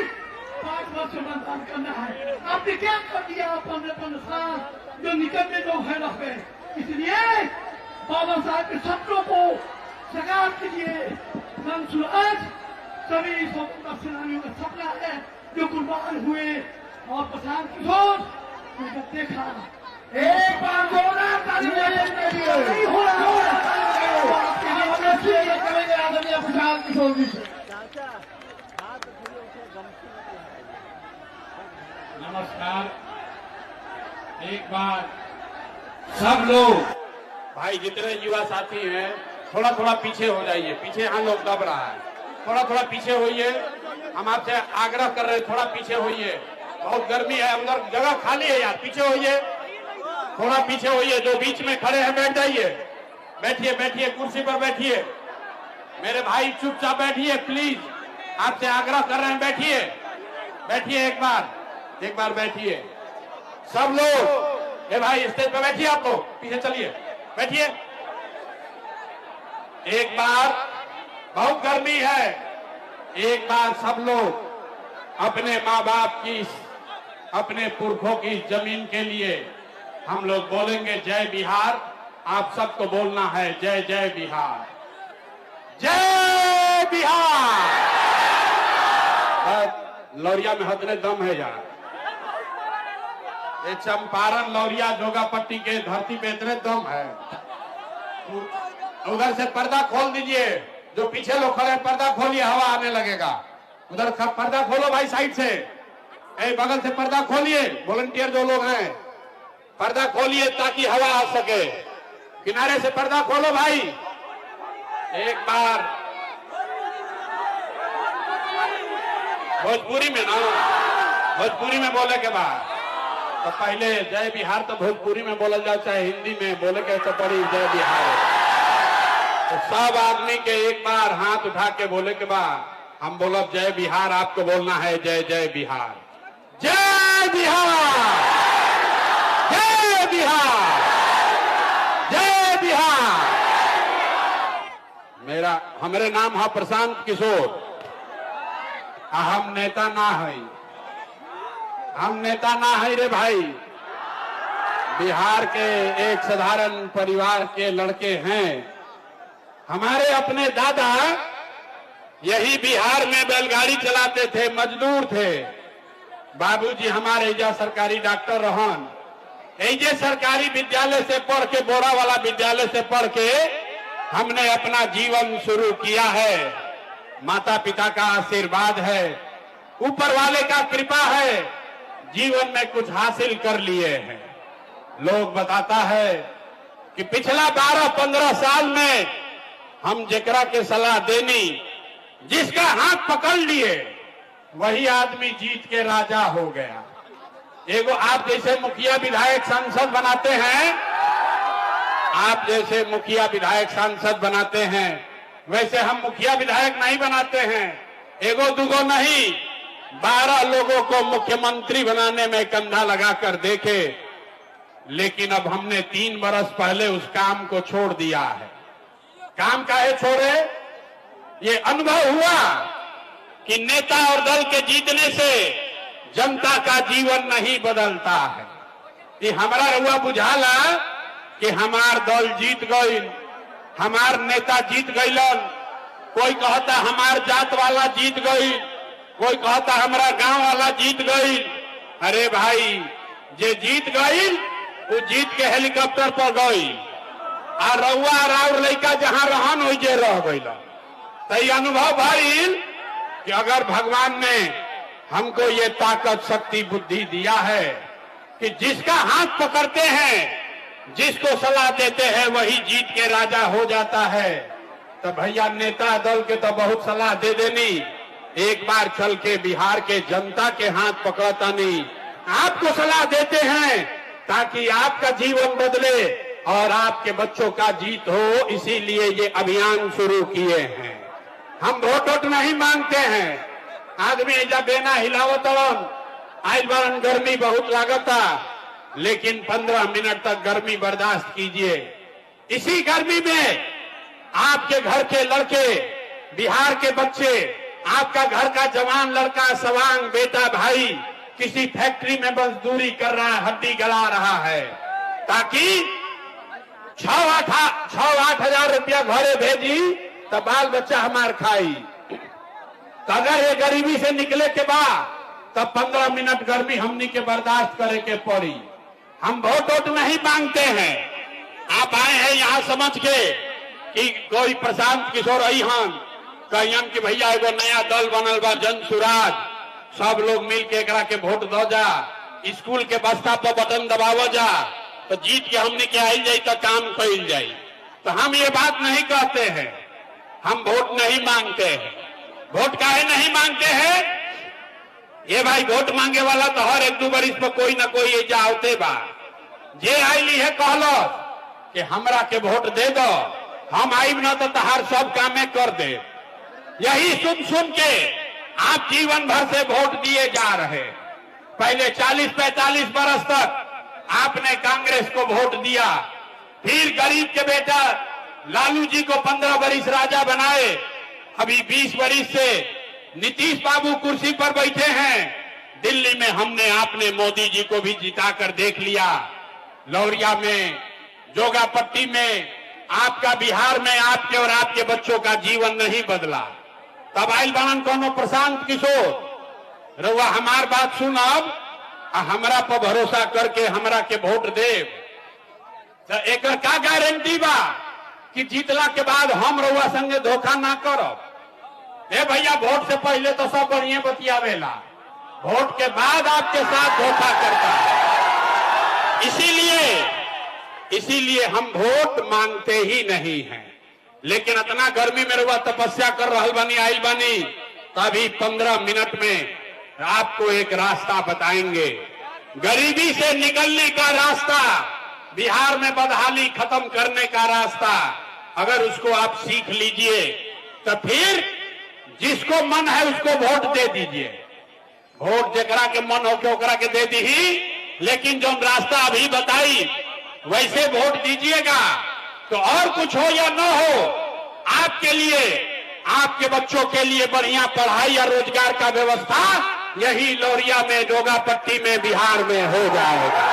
5 वर्ष में मतदान करना है। आपने क्या कर दिया? 15 साल जो निकलने लोग हैं रह गए। इसलिए बाबा साहब के सपनों को साकार कीजिए। जन सुराज सभी स्वतंत्रता सेनानियों का सपना है जो कुर्बान हुए। और प्रशांत किशोर ने जब देखा, एक बार नहीं हो रहा, प्रशांत किशोर जी से नमस्कार। एक बार सब लोग भाई, जितने युवा साथी हैं, थोड़ा थोड़ा पीछे हो जाइए। पीछे यहाँ लोग दब रहा है, थोड़ा थोड़ा पीछे होइए। हम आपसे आग्रह कर रहे हैं, थोड़ा पीछे होइए। बहुत गर्मी है, अंदर जगह खाली है यार, पीछे होइए, थोड़ा पीछे होइए। जो बीच में खड़े हैं बैठ जाइए, बैठिए बैठिए, कुर्सी पर बैठिए। मेरे भाई चुपचाप बैठिए प्लीज, आपसे आग्रह कर रहे हैं, बैठिए बैठिए, एक बार बैठिए सब लोग। ये भाई स्टेज पे बैठिए, आप लोग पीछे चलिए, बैठिए एक बार। बहुत गर्मी है, एक बार सब लोग अपने माँ बाप की, अपने पुरखों की जमीन के लिए हम लोग बोलेंगे जय बिहार। आप सबको बोलना है जय जय बिहार, जय बिहार। लौरिया में हतने दम है यार। ये चंपारण, लौरिया, जोगापट्टी के धरती पे इतने दम है। उधर से पर्दा खोल दीजिए, जो पीछे लोग खड़े हैं पर्दा खोलिए, हवा आने लगेगा। उधर पर्दा खोलो भाई, साइड से, बगल से पर्दा खोलिए। वॉलंटियर जो लोग हैं पर्दा खोलिए ताकि हवा आ सके। किनारे से पर्दा खोलो भाई। एक बार भोजपुरी में ना, भोजपुरी में बोले के बाद तो पहले जय बिहार तो भोजपुरी में बोला जाए, चाहे हिंदी में बोले के तो बड़ी जय बिहार। तो सब आदमी के एक बार हाथ उठा के बोले के बाद हम बोलब जय बिहार। आपको बोलना है जय जय बिहार, जय बिहार, जय बिहार, जय बिहार। हमारे नाम है प्रशांत किशोर। हम नेता ना है, हम नेता ना है रे भाई। बिहार के एक साधारण परिवार के लड़के हैं। हमारे अपने दादा यही बिहार में बैलगाड़ी चलाते थे, मजदूर थे। बाबूजी हमारे एजा सरकारी डॉक्टर रहन। एजे सरकारी विद्यालय से पढ़ के, बोरा वाला विद्यालय से पढ़ के हमने अपना जीवन शुरू किया है। माता पिता का आशीर्वाद है, ऊपर वाले का कृपा है, जीवन में कुछ हासिल कर लिए हैं। लोग बताता है कि पिछला 12-15 साल में हम जेकरा के सलाह देनी, जिसका हाथ पकड़ लिए, वही आदमी जीत के राजा हो गया। एगो आप जैसे मुखिया विधायक सांसद बनाते हैं, आप जैसे मुखिया विधायक सांसद बनाते हैं, वैसे हम मुखिया विधायक नहीं बनाते हैं। एगो दुगो नहीं, 12 लोगों को मुख्यमंत्री बनाने में कंधा लगाकर देखे, लेकिन अब हमने 3 बरस पहले उस काम को छोड़ दिया है। काम काहे छोड़े? ये अनुभव हुआ कि नेता और दल के जीतने से जनता का जीवन नहीं बदलता है। कि हमारा रउआ बुझाला कि हमार दल जीत गई, हमार नेता जीत गईलन, कोई कहता हमार जात वाला जीत गई, कोई कहता हमारा गांव वाला जीत गई। अरे भाई, जे जीत गई वो जीत के हेलीकॉप्टर पर गई, और रउआ राउर लड़का जहां रहन हो जे रह गई। तो ये अनुभव भइल कि अगर भगवान ने हमको ये ताकत, शक्ति, बुद्धि दिया है कि जिसका हाथ पकड़ते हैं, जिसको सलाह देते हैं, वही जीत के राजा हो जाता है। तो भैया नेता दल के तो बहुत सलाह दे देनी, एक बार चल के बिहार के जनता के हाथ पकड़ता नहीं, आपको सलाह देते हैं ताकि आपका जीवन बदले और आपके बच्चों का जीत हो। इसीलिए ये अभियान शुरू किए हैं। हम वोट नहीं मांगते हैं। आदमी जब बेना हिलावत आइल बारन, गर्मी बहुत लागता, लेकिन 15 मिनट तक गर्मी बर्दाश्त कीजिए। इसी गर्मी में आपके घर के लड़के, बिहार के बच्चे, आपका घर का जवान लड़का, सवांग बेटा, भाई किसी फैक्ट्री में मजदूरी कर रहा है, हड्डी गला रहा है, ताकि 6-8 हजार रुपया घरे भेजी तो बाल बच्चा हमार खाई। तो अगर ये गरीबी से निकले के बाद तब 15 मिनट गर्मी हमनी के बर्दाश्त करे के पड़ी। हम वोट नहीं मांगते हैं। आप आए हैं यहाँ समझ के कि कोई प्रशांत किशोर अहिहान कहियन कि भैया एगो नया दल बनल बा, जन सुराज, सब लोग मिल के एकरा के वोट दो जा, स्कूल के बस्ता पर बटन दबावो जा, तो जीत के हमने के आई जाई तो काम कइल जाई। तो हम ये बात नहीं कहते हैं, हम वोट नहीं मांगते हैं। वोट काहे नहीं मांगते हैं? ये भाई वोट मांगे वाला तो हर 1-2 बरिस पर कोई ना कोई एजा आवते बा। जे आईली है कहलो कि हमरा के वोट दे दो, हम आईब न तो तहार सब कामे कर दे। यही सुन के आप जीवन भर से वोट दिए जा रहे। पहले 40-45 बरस तक आपने कांग्रेस को वोट दिया, फिर गरीब के बेटा लालू जी को 15 बरिस राजा बनाए, अभी 20 बरिस से नीतीश बाबू कुर्सी पर बैठे हैं। दिल्ली में हमने आपने मोदी जी को भी जिताकर देख लिया, लौरिया में, जोगापट्टी में, आपका बिहार में आपके और आपके बच्चों का जीवन नहीं बदला। तब आइल बनन कोनो प्रशांत किशोर, रउआ हमार बात सुनब आ हमरा पर भरोसा करके हमरा के वोट देव, तो एक का गारंटी बा कि जीतला के बाद हम रउआ संगे धोखा ना करब? ए भैया, वोट से पहले तो सब बढ़िया बतियावेला, वोट के बाद आपके साथ धोखा करता है। इसीलिए हम वोट मांगते ही नहीं हैं। लेकिन इतना गर्मी में रउआ तपस्या कर रहल बानी, आइल बानी, तभी 15 मिनट में आपको एक रास्ता बताएंगे। गरीबी से निकलने का रास्ता, बिहार में बदहाली खत्म करने का रास्ता, अगर उसको आप सीख लीजिए तो फिर जिसको मन है उसको वोट दे दीजिए। वोट जेकरा के मन हो के ओकरा के दे दी, लेकिन जो रास्ता अभी बताई वैसे वोट दीजिएगा। तो और कुछ हो या न हो, आपके लिए, आपके बच्चों के लिए बढ़िया पढ़ाई और रोजगार का व्यवस्था यही लौरिया में, जोगापट्टी में, बिहार में हो जाएगा।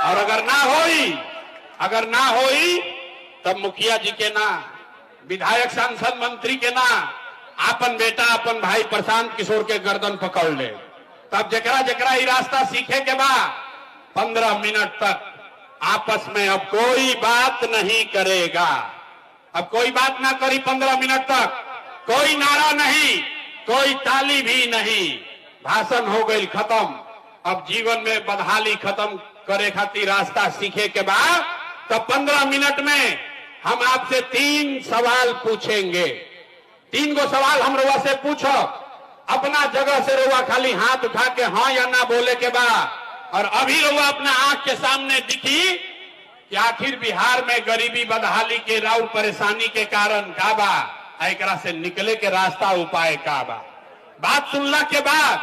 और अगर ना होई तब मुखिया जी के ना, विधायक, सांसद, मंत्री के ना, अपन बेटा, अपन भाई प्रशांत किशोर के गर्दन पकड़ ले। तब जकरा ये रास्ता सीखे के बाद 15 मिनट तक आपस में अब कोई बात नहीं करेगा। अब कोई बात ना करी 15 मिनट तक, कोई नारा नहीं, कोई ताली भी नहीं, भाषण हो गई खत्म। अब जीवन में बदहाली खत्म करे खातिर रास्ता सीखे के बाद तब 15 मिनट में हम आपसे 3 सवाल पूछेंगे। 3 गो सवाल हम रउआ से पूछो, अपना जगह से रउआ खाली हाथ उठा के हाँ या ना बोले के बाद, और अभी रउआ अपना आंख के सामने दिखी कि आखिर बिहार में गरीबी, बदहाली के, राउर परेशानी के कारण का बा, एकरा से निकले के रास्ता, उपाय का बा। बात सुनला के बाद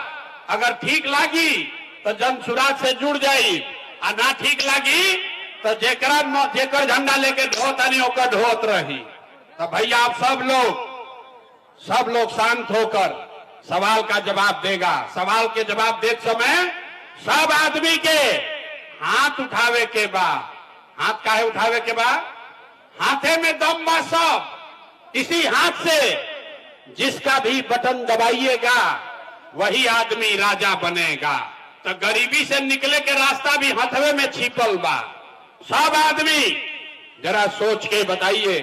अगर ठीक लागी तो जन सुराज से जुड़ जाई, और ना ठीक लागी तो जेकर झंडा लेके ढोता नहीं होकर ढोत रही। तो भैया आप सब लोग शांत होकर सवाल का जवाब देगा। सवाल के जवाब देते समय सब आदमी के हाथ उठावे के बाद, हाथ काहे उठावे के बाद, हाथे में दम बा सब। इसी हाथ से जिसका भी बटन दबाइएगा वही आदमी राजा बनेगा। तो गरीबी से निकले के रास्ता भी हथवे में छिपल बा। सब आदमी जरा सोच के बताइए,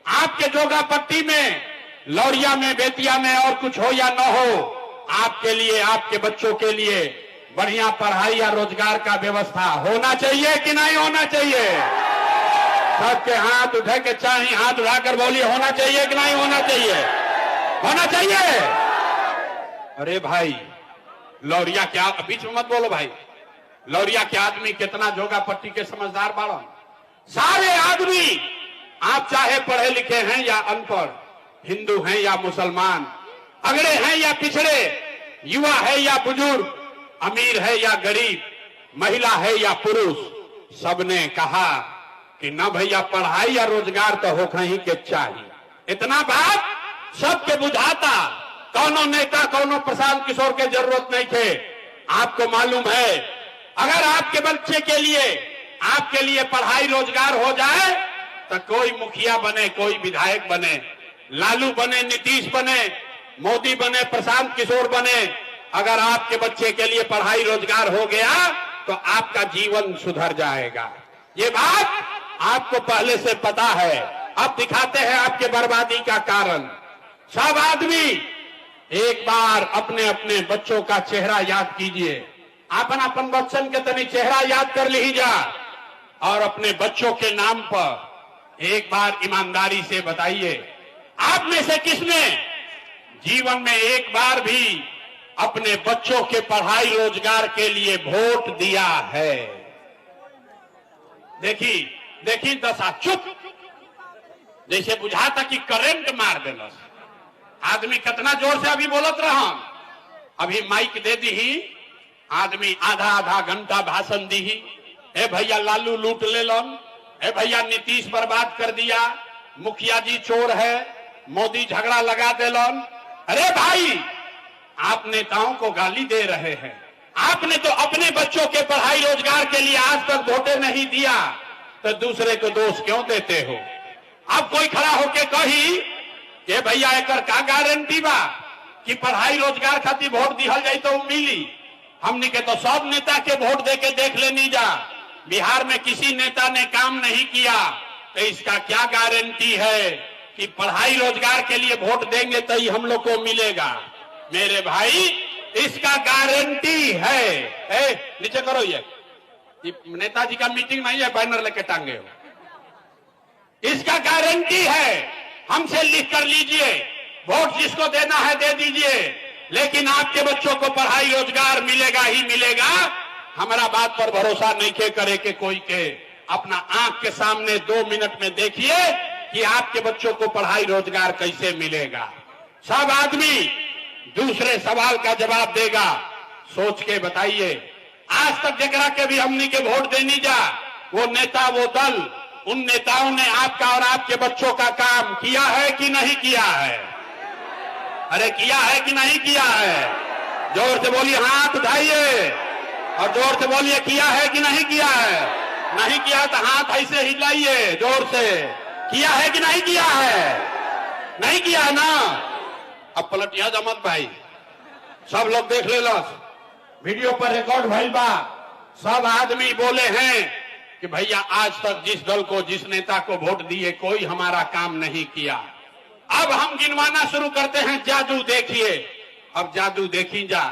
आपके जोगा पट्टी में, लौरिया में, बेतिया में और कुछ हो या न हो, आपके लिए, आपके बच्चों के लिए बढ़िया पढ़ाई या रोजगार का व्यवस्था होना चाहिए कि नहीं होना चाहिए? सबके हाथ उठे के चाहिए, हाथ उठाकर बोलिए होना चाहिए कि नहीं होना चाहिए? होना चाहिए। अरे भाई लौरिया क्या, बीच में मत बोलो भाई, लौरिया के आदमी कितना जोगा पट्टी के समझदार बाड़न। सारे आदमी, आप चाहे पढ़े लिखे हैं या अनपढ़, हिंदू हैं या मुसलमान, अगड़े हैं या पिछड़े, युवा है या बुजुर्ग, अमीर है या गरीब, महिला है या पुरुष, सबने कहा कि न भैया पढ़ाई या रोजगार तो हो कहीं के चाहिए। इतना बात सबके बुझाता। कौनो नेता, कौनो प्रशांत किशोर के जरूरत नहीं थे। आपको मालूम है, अगर आपके बच्चे के लिए, आपके लिए पढ़ाई रोजगार हो जाए तो कोई मुखिया बने, कोई विधायक बने, लालू बने, नीतीश बने, मोदी बने, प्रशांत किशोर बने, अगर आपके बच्चे के लिए पढ़ाई रोजगार हो गया तो आपका जीवन सुधर जाएगा। ये बात आपको पहले से पता है। अब दिखाते हैं आपके बर्बादी का कारण। सब आदमी एक बार अपने अपने बच्चों का चेहरा याद कीजिए। अपन बच्चन के तनी चेहरा याद कर लीजिए और अपने बच्चों के नाम पर एक बार ईमानदारी से बताइए, आप में से किसने जीवन में एक बार भी अपने बच्चों के पढ़ाई रोजगार के लिए वोट दिया है? देखी दशा, चुप, जैसे बुझाता कि करंट मार देलस। आदमी कितना जोर से अभी बोलत रहा, अभी माइक दे दी ही, आदमी आधा घंटा भाषण दी ही। ए भैया लालू लूट ले लन, ए भैया नीतीश बर्बाद कर दिया, मुखिया जी चोर है, मोदी झगड़ा लगा देलन। अरे भाई, आप नेताओं को गाली दे रहे हैं। आपने तो अपने बच्चों के पढ़ाई रोजगार के लिए आज तक वोटे नहीं दिया, तो दूसरे को दोष क्यों देते हो? अब कोई खड़ा होके कही कि भैया एकर का गारंटी बा कि पढ़ाई रोजगार खातिर वोट दिहल जाए तो मिली। हमने के तो सब नेता के वोट दे के देख लेनी जा, बिहार में किसी नेता ने काम नहीं किया, तो इसका क्या गारंटी है कि पढ़ाई रोजगार के लिए वोट देंगे तो ही हम लोग को मिलेगा? मेरे भाई, इसका गारंटी है। नीचे करो, ये नेताजी का मीटिंग नहीं है, बैनर लेके टांगे हो। इसका गारंटी है, हमसे लिख कर लीजिए, वोट जिसको देना है दे दीजिए, लेकिन आपके बच्चों को पढ़ाई रोजगार मिलेगा ही मिलेगा। हमारा बात पर भरोसा नहीं के करे के कोई के, अपना आंख के सामने 2 मिनट में देखिए कि आपके बच्चों को पढ़ाई रोजगार कैसे मिलेगा। सब आदमी दूसरे सवाल का जवाब देगा, सोच के बताइए। आज तक जगरा के भी हमनी के वोट देनी जा, वो नेता, वो दल, उन नेताओं ने आपका और आपके बच्चों का काम किया है कि नहीं किया है? अरे किया है कि नहीं किया है? जोर से बोलिए, हाथ उठाइए और जोर से बोलिए, किया है कि नहीं किया है? नहीं किया तो हाथ ऐसे हिलाइए जोर से। किया है कि नहीं किया है? नहीं किया है ना? अब पलटिया जमत भाई, सब लोग देख ले लो, वीडियो पर रिकॉर्ड भइल बा। सब आदमी बोले हैं कि भैया आज तक जिस दल को, जिस नेता को वोट दिए, कोई हमारा काम नहीं किया। अब हम गिनवाना शुरू करते हैं, जादू देखिए। अब जादू देखी जा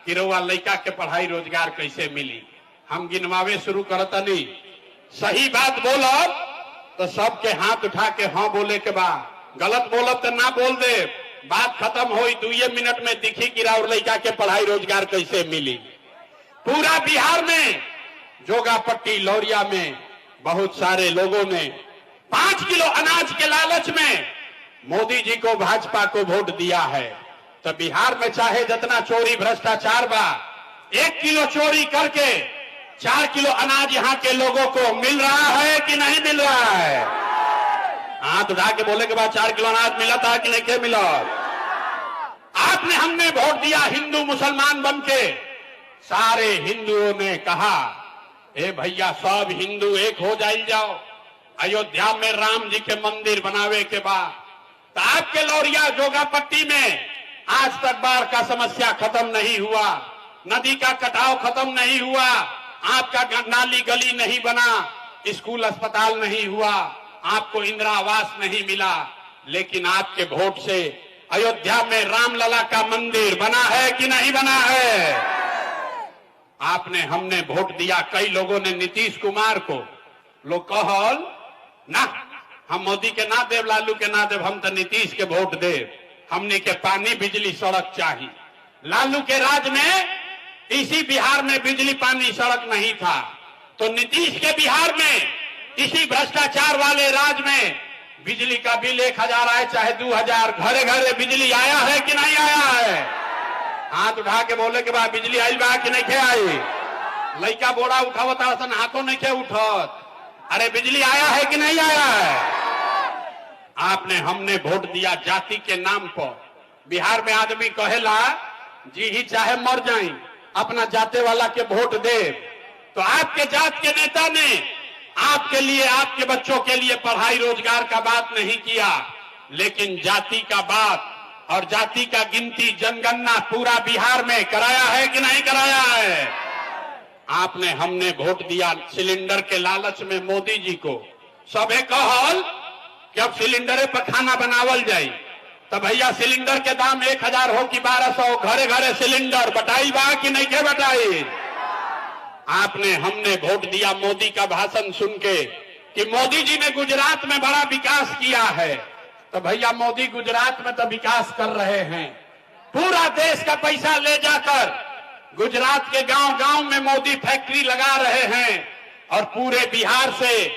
कि रउआ लड़का के पढ़ाई रोजगार कैसे मिली। हम गिनवावे शुरू करता नहीं, सही बात बोलब तो सबके हाथ उठा के हाँ बोले के बाद, गलत बोलब तो ना बोल दे, बात खत्म हुई। 2 मिनट में दिखी कि राउर लड़का के पढ़ाई रोजगार कैसे मिली। पूरा बिहार में, जोगापट्टी, लौरिया में बहुत सारे लोगों ने 5 किलो अनाज के लालच में मोदी जी को, भाजपा को वोट दिया है। तो बिहार में चाहे जितना चोरी भ्रष्टाचार बा, 1 किलो चोरी करके 4 किलो अनाज यहाँ के लोगों को मिल रहा है कि नहीं मिल रहा है? हाथ उठा के बोले के बाद 4 किलो अनाज मिला था कि नहीं के मिला? आपने हमने वोट दिया हिंदू मुसलमान बन के, सारे हिंदुओं ने कहा ए भैया सब हिंदू एक हो जाओ। अयोध्या में राम जी के मंदिर बनावे के बाद तो आपके लौरिया जोगापट्टी में आज तक बाढ़ का समस्या खत्म नहीं हुआ, नदी का कटाव खत्म नहीं हुआ, आपका नाली गली नहीं बना, स्कूल अस्पताल नहीं हुआ, आपको इंदिरा आवास नहीं मिला। लेकिन आपके वोट से अयोध्या में रामलला का मंदिर बना है कि नहीं बना है? आपने हमने वोट दिया, कई लोगों ने नीतीश कुमार को, लोग कहल ना हम मोदी के ना देव, लालू के ना देव, हम तो नीतीश के वोट देव, हमने के पानी बिजली सड़क चाहिए। लालू के राज में इसी बिहार में बिजली पानी सड़क नहीं था, तो नीतीश के बिहार में इसी भ्रष्टाचार वाले राज में बिजली का बिल 1000 आए चाहे 2000, घरे घरे बिजली आया है कि नहीं आया है? हाथ उठा के बोले के बाद बिजली आई बा कि नहीं खे आई? लइका बोड़ा उठावता हसन हाथों नहीं खे उठत। अरे बिजली आया है कि नहीं आया है? आपने हमने वोट दिया जाति के नाम पर। बिहार में आदमी कहेला जी ही चाहे मर जाए अपना जाते वाला के वोट दे, तो आपके जात के नेता ने आपके लिए, आपके बच्चों के लिए पढ़ाई रोजगार का बात नहीं किया, लेकिन जाति का बात और जाति का गिनती जनगणना पूरा बिहार में कराया है कि नहीं कराया है? आपने हमने वोट दिया सिलेंडर के लालच में मोदी जी को। सबे कहल कि अब सिलेंडर पर खाना बनावल जाए, तो भैया सिलेंडर के दाम 1000 हो कि 1200, घरे घरे सिलेंडर बटाई बा कि नहीं के बटाई? आपने हमने वोट दिया मोदी का भाषण सुन के कि मोदी जी ने गुजरात में बड़ा विकास किया है, तो भैया मोदी गुजरात में तो विकास कर रहे हैं, पूरा देश का पैसा ले जाकर गुजरात के गांव गांव में मोदी फैक्ट्री लगा रहे हैं, और पूरे बिहार से,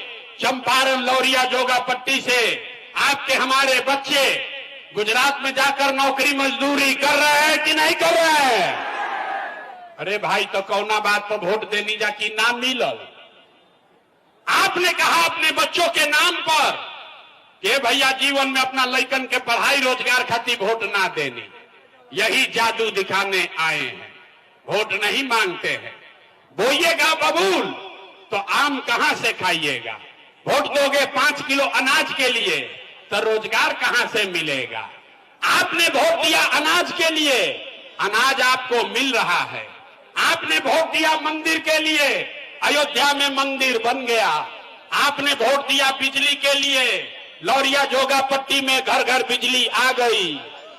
चंपारण, लौरिया, जोगापट्टी से आपके हमारे बच्चे गुजरात में जाकर नौकरी मजदूरी कर रहे हैं कि नहीं कर रहे हैं? अरे भाई तो कौना बात पर वोट देनी जा कि नाम मिलल? आपने कहा अपने बच्चों के नाम पर कि भैया जीवन में अपना लइकन के पढ़ाई रोजगार खातिर वोट ना देनी, यही जादू दिखाने आए हैं। वोट नहीं मांगते हैं, बोइएगा बबूल तो आम कहां से खाइएगा? वोट दोगे 5 किलो अनाज के लिए तो रोजगार कहां से मिलेगा? आपने वोट दिया अनाज के लिए, अनाज आपको मिल रहा है। आपने वोट दिया मंदिर के लिए, अयोध्या में मंदिर बन गया। आपने वोट दिया बिजली के लिए, लौरिया जोगापट्टी में घर घर बिजली आ गई।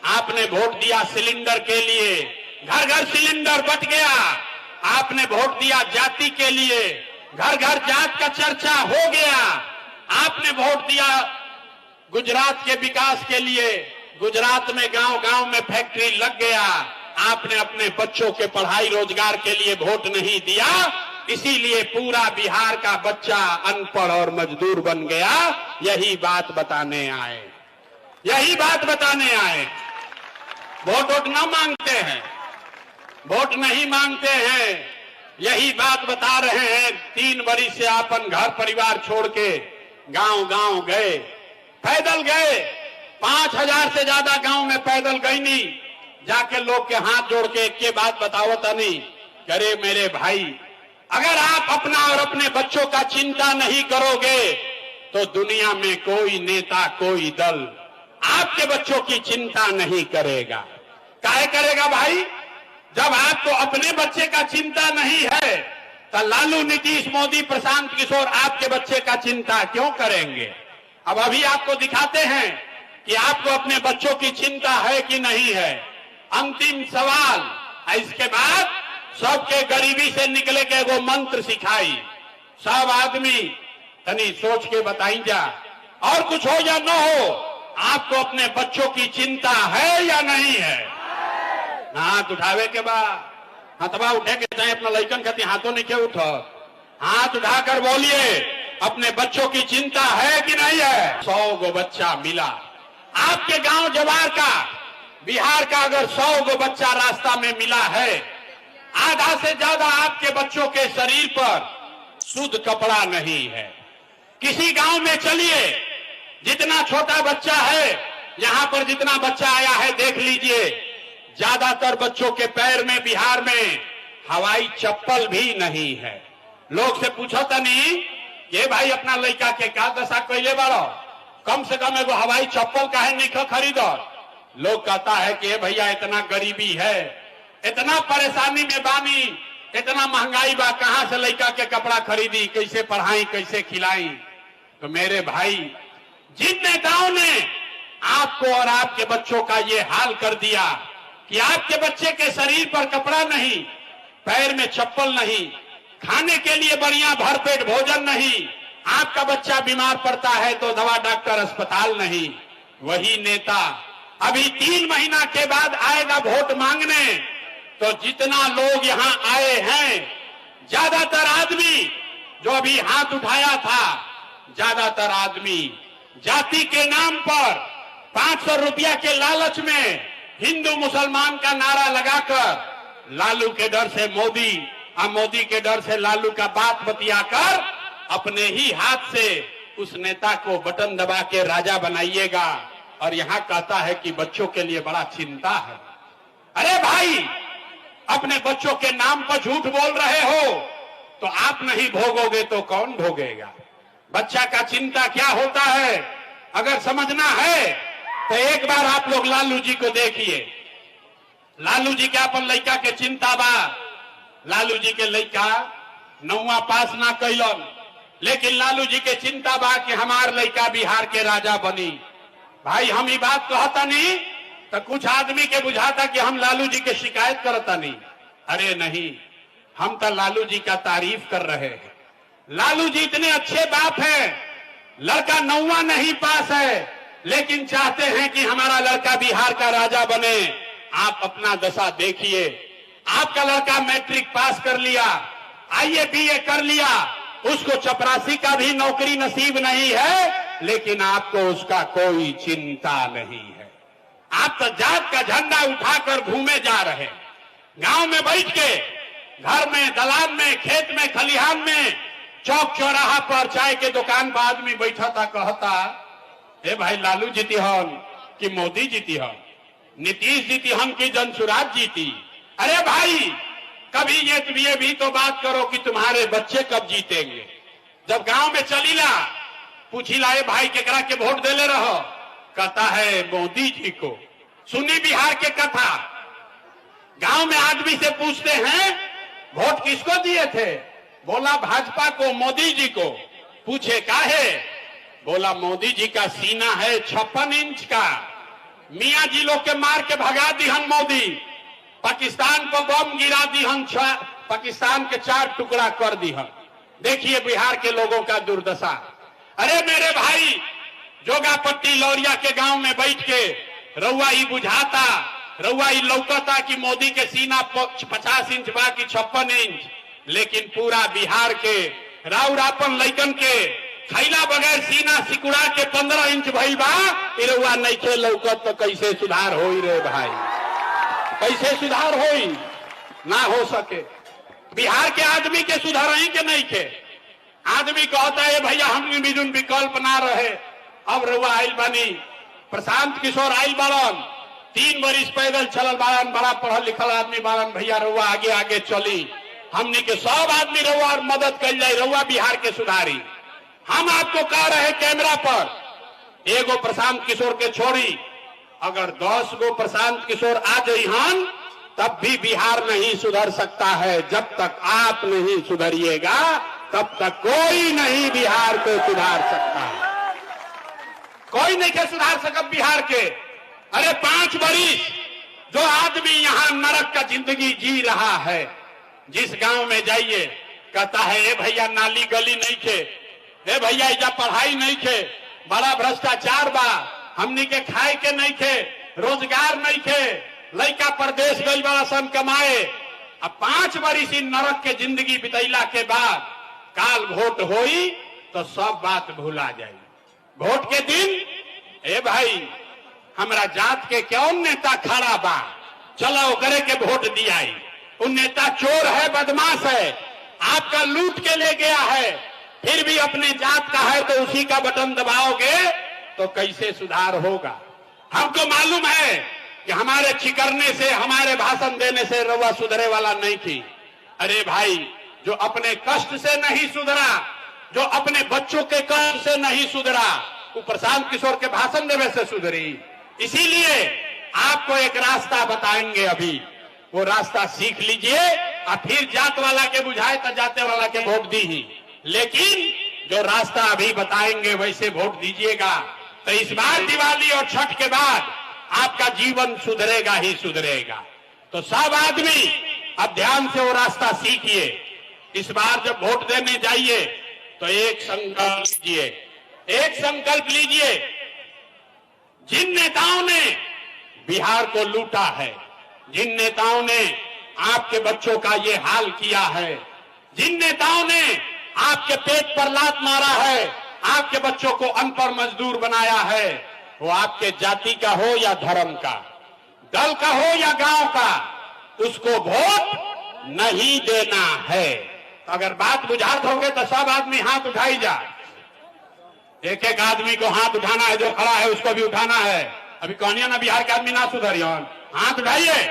आपने वोट दिया सिलेंडर के लिए, घर घर सिलेंडर बट गया। आपने वोट दिया जाति के लिए, घर घर जात का चर्चा हो गया। आपने वोट दिया गुजरात के विकास के लिए, गुजरात में गांव गांव में फैक्ट्री लग गया। आपने अपने बच्चों के पढ़ाई रोजगार के लिए वोट नहीं दिया, इसीलिए पूरा बिहार का बच्चा अनपढ़ और मजदूर बन गया। यही बात बताने आए, यही बात बताने आए। वोट वोट न मांगते हैं, वोट नहीं मांगते हैं, यही बात बता रहे हैं। 3 बरिस से अपन घर परिवार छोड़ के गांव गांव गए, पैदल गए। 5000 से ज्यादा गांव में पैदल गई नहीं, जाके लोग के हाथ जोड़ के एक के बात बताओ तनी, करे मेरे भाई अगर आप अपना और अपने बच्चों का चिंता नहीं करोगे तो दुनिया में कोई नेता, कोई दल आपके बच्चों की चिंता नहीं करेगा। काहे करेगा भाई? जब आपको अपने बच्चे का चिंता नहीं है तो लालू, नीतीश, मोदी, प्रशांत किशोर आपके बच्चे का चिंता क्यों करेंगे? अब अभी आपको दिखाते हैं कि आपको अपने बच्चों की चिंता है कि नहीं है। अंतिम सवाल, इसके बाद सबके गरीबी से निकले के वो मंत्र सिखाई। सब आदमी तनी सोच के बताई जा, और कुछ हो या न हो, आपको अपने बच्चों की चिंता है या नहीं है? हाथ उठावे के बाद, हथवा उठे के चाहे अपना लइकन कहती हाथों नहीं के उठ, हाथ उठाकर बोलिए अपने बच्चों की चिंता है कि नहीं है? 100 गो बच्चा मिला आपके गांव जवार का, बिहार का अगर 100 गो बच्चा रास्ता में मिला है, आधा से ज्यादा आपके बच्चों के शरीर पर शुद्ध कपड़ा नहीं है। किसी गांव में चलिए, जितना छोटा बच्चा है, यहां पर जितना बच्चा आया है देख लीजिए, ज्यादातर बच्चों के पैर में बिहार में हवाई चप्पल भी नहीं है। लोग से पूछो तो नहीं ये भाई अपना लड़का के का दशा कैले बारो, कम से कम एगो हवाई चप्पल का है नहीं खरीदो। लोग कहता है कि भैया इतना गरीबी है, इतना परेशानी में बानी, इतना महंगाई बा, कहां से लड़का के कपड़ा खरीदी, कैसे पढ़ाई, कैसे खिलाई। तो मेरे भाई, जिन नेताओं ने आपको और आपके बच्चों का ये हाल कर दिया कि आपके बच्चे के शरीर पर कपड़ा नहीं, पैर में चप्पल नहीं, खाने के लिए बढ़िया भरपेट भोजन नहीं, आपका बच्चा बीमार पड़ता है तो दवा डॉक्टर अस्पताल नहीं, वही नेता अभी 3 महीना के बाद आएगा वोट मांगने। तो जितना लोग यहां आए हैं, ज्यादातर आदमी जो अभी हाथ उठाया था, ज्यादातर आदमी जाति के नाम पर 500 रुपया के लालच में हिंदू मुसलमान का नारा लगाकर लालू के डर से मोदी और मोदी के डर से लालू का बात बतियाकर अपने ही हाथ से उस नेता को बटन दबा के राजा बनाइएगा। और यहां कहता है कि बच्चों के लिए बड़ा चिंता है। अरे भाई, अपने बच्चों के नाम पर झूठ बोल रहे हो तो आप नहीं भोगोगे तो कौन भोगेगा। बच्चा का चिंता क्या होता है अगर समझना है तो एक बार आप लोग लालू जी को देखिए। लालू जी के अपन लड़का के चिंता बा। लालू जी के लड़का 9वां पास ना कैलन, लेकिन लालू जी के चिंता बा कि हमार लड़का बिहार के राजा बनी। भाई, हम ये बात कहता नहीं तो कुछ आदमी के बुझाता कि हम लालू जी के शिकायत करता नहीं। अरे नहीं, हम तो लालू जी का तारीफ कर रहे हैं। लालू जी इतने अच्छे बाप हैं, लड़का 9वां नहीं पास है लेकिन चाहते हैं कि हमारा लड़का बिहार का राजा बने। आप अपना दशा देखिए, आपका लड़का मैट्रिक पास कर लिया, आईए बीए कर लिया, उसको चपरासी का भी नौकरी नसीब नहीं है, लेकिन आपको उसका कोई चिंता नहीं है। आप तो जात का झंडा उठाकर घूमे जा रहे, गांव में बैठ के, घर में, दलान में, खेत में, खलिहान में, चौक चौराहा पर चाय के दुकान पर आदमी बैठा था, कहता हे भाई लालू जीती हन कि मोदी जीती हन, नीतीश जीती हन कि जनसुराज जीती। अरे भाई, कभी ये भी तो बात करो कि तुम्हारे बच्चे कब जीतेंगे। जब गांव में चलीला पूछीला ए भाई केकरा के वोट देले रहो, कहता है मोदी जी को। सुनी बिहार के कथा, गांव में आदमी से पूछते हैं वोट किसको दिए थे, बोला भाजपा को, मोदी जी को। पूछे काहे, बोला मोदी जी का सीना है 56 इंच का, मियां जी लोग के मार के भगा दिहन मोदी, पाकिस्तान को बम गिरा दिहन, पाकिस्तान के 4 टुकड़ा कर दिहन। देखिए बिहार के लोगों का दुर्दशा। अरे मेरे भाई, जोगापट्टी लौरिया के गांव में बैठ के रउआ ही बुझाता, रउआ ही लौकता कि मोदी के सीना 50 इंच बा कि 56 इंच, लेकिन पूरा बिहार के राउरापन लैकन के खैला बगैर सीना सिकुड़ा के 15 इंच भइल बा। रउआ नइखे लौकत तो कैसे सुधार होई रे भाई, कैसे सुधार होई? ना हो सके। बिहार के आदमी के सुधार ही के नहीं के। आदमी कहता है भैया हम बिजुन विकल्प ना रहे, अब रउआ आइल बानी, प्रशांत किशोर आइल बाड़न, 3 बरिस पैदल चलल बाड़न, बड़ा पढ़ल लिखल आदमी बाड़न, भैया रउआ आगे आगे चली, हमने के सब आदमी रउआ मदद कर जाए, रउआ बिहार के सुधारी। हम आपको कह रहे कैमरा पर, एगो प्रशांत किशोर के छोड़ी, अगर 10 गो प्रशांत किशोर आ जाइहन तब भी बिहार नहीं सुधर सकता है। जब तक आप नहीं सुधरिएगा तब तक कोई नहीं बिहार को सुधार सकता, कोई नहीं के सुधार सकता बिहार के। अरे 5 बरिस जो आदमी यहां नरक का जिंदगी जी रहा है, जिस गांव में जाइए कहता है ए भैया नाली गली नहीं थे, ए भैया इजा पढ़ाई नहीं थे, बड़ा भ्रष्टाचार बा, हमनी के खाए के नहीं थे, रोजगार नहीं थे, लड़का परदेश गई बड़ा सन कमाए। अब 5 बरिस नरक के जिंदगी बितैला के बाद काल वोट होई तो सब बात भुला जाए। वोट के दिन ए भाई हमरा जात के कौन नेता खड़ा बा, चलो ओकरे के वोट दियाई। उन नेता चोर है, बदमाश है, आपका लूट के ले गया है, फिर भी अपने जात का है तो उसी का बटन दबाओगे तो कैसे सुधार होगा। हमको मालूम है कि हमारे छिकरने से, हमारे भाषण देने से रउआ सुधरे वाला नहीं थी। अरे भाई, जो अपने कष्ट से नहीं सुधरा, जो अपने बच्चों के कष्ट से नहीं सुधरा, वो प्रशांत किशोर के भाषण देने से सुधरी। इसीलिए आपको एक रास्ता बताएंगे, अभी वो रास्ता सीख लीजिए और फिर जात वाला के बुझाए तो जाते वाला के वोट दी ही, लेकिन जो रास्ता अभी बताएंगे वैसे वोट दीजिएगा तो इस बार दिवाली और छठ के बाद आपका जीवन सुधरेगा ही सुधरेगा। तो सब आदमी अब ध्यान से वो रास्ता सीखिए। इस बार जब वोट देने जाइए तो एक संकल्प लीजिए, एक संकल्प लीजिए। जिन नेताओं ने बिहार को लूटा है, जिन नेताओं ने आपके बच्चों का ये हाल किया है, जिन नेताओं ने आपके पेट पर लात मारा है, आपके बच्चों को अनपढ़ मजदूर बनाया है, वो आपके जाति का हो या धर्म का, दल का हो या गांव का, उसको वोट नहीं देना है। तो अगर बात बुझात होगे तो सब आदमी हाथ उठाई जा। एक एक आदमी को हाथ उठाना है, जो खड़ा है उसको भी उठाना है। अभी कौनिया ना बिहार के आदमी ना सुधरियन, हाथ उठाइए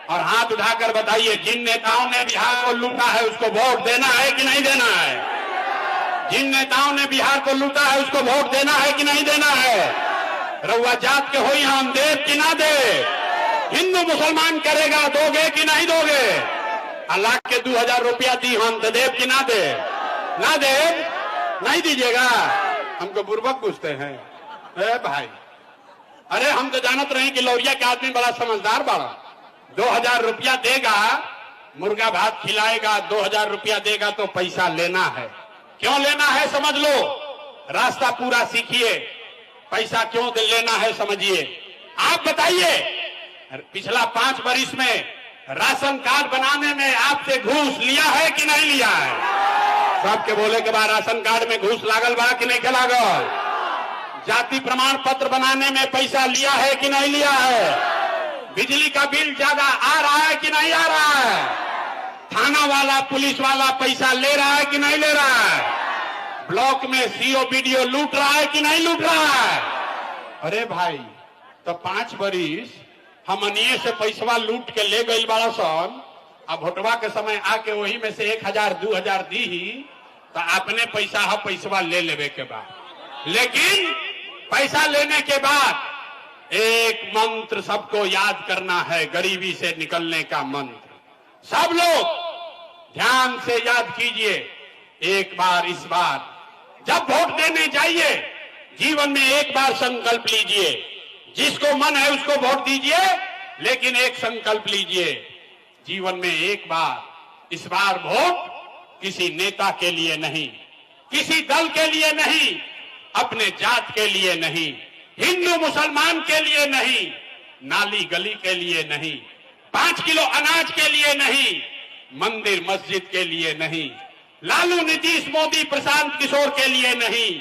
और हाथ उठाकर बताइए जिन नेताओं ने बिहार को लूटा है उसको वोट देना है कि नहीं देना है। जिन नेताओं ने बिहार को लूटा है उसको वोट देना है कि नहीं देना है। रउआ जात के हो, हम दे कि ना दे, हिंदू मुसलमान करेगा, दोगे कि नहीं दोगे। अल्लाह के 2000 रुपया दी हम तो देव कि ना दे, ना दे, नहीं दीजिएगा। हमको बुर्बक पूछते हैं। ए भाई, अरे हम तो जानत रहे कि लौरिया के आदमी बड़ा समझदार बड़ा, 2000 रुपया देगा, मुर्गा भात खिलाएगा, 2000 रुपया देगा तो पैसा लेना है। क्यों लेना है समझ लो, रास्ता पूरा सीखिए। पैसा क्यों लेना है समझिए। आप बताइए, पिछला 5 वर्ष में राशन कार्ड बनाने में आपसे घूस लिया है कि नहीं लिया है। सबके बोले के बाद राशन कार्ड में घूस लागल बा कि नहीं लागल। जाति प्रमाण पत्र बनाने में पैसा लिया है कि नहीं लिया है। बिजली का बिल ज्यादा आ रहा है कि नहीं आ रहा है। थाना वाला, पुलिस वाला पैसा ले रहा है कि नहीं ले रहा है। ब्लॉक में सीओ बीडीओ लूट रहा है कि नहीं लूट रहा है। अरे भाई, तो 5 वर्ष हमनिए से पैसवा लूट के ले गई बड़ा सन, अब भोटवा के समय आके वही में से 1000 2000 दी ही तो अपने पैसवा ले लेवे के बाद। लेकिन पैसा लेने के बाद एक मंत्र सबको याद करना है, गरीबी से निकलने का मंत्र। सब लोग ध्यान से याद कीजिए। एक बार, इस बार जब वोट देने जाइए, जीवन में एक बार संकल्प लीजिए। जिसको मन है उसको वोट दीजिए, लेकिन एक संकल्प लीजिए, जीवन में एक बार। इस बार वोट किसी नेता के लिए नहीं, किसी दल के लिए नहीं, अपने जात के लिए नहीं, हिंदू मुसलमान के लिए नहीं, नाली गली के लिए नहीं, 5 किलो अनाज के लिए नहीं, मंदिर मस्जिद के लिए नहीं, लालू नीतीश मोदी प्रशांत किशोर के लिए नहीं।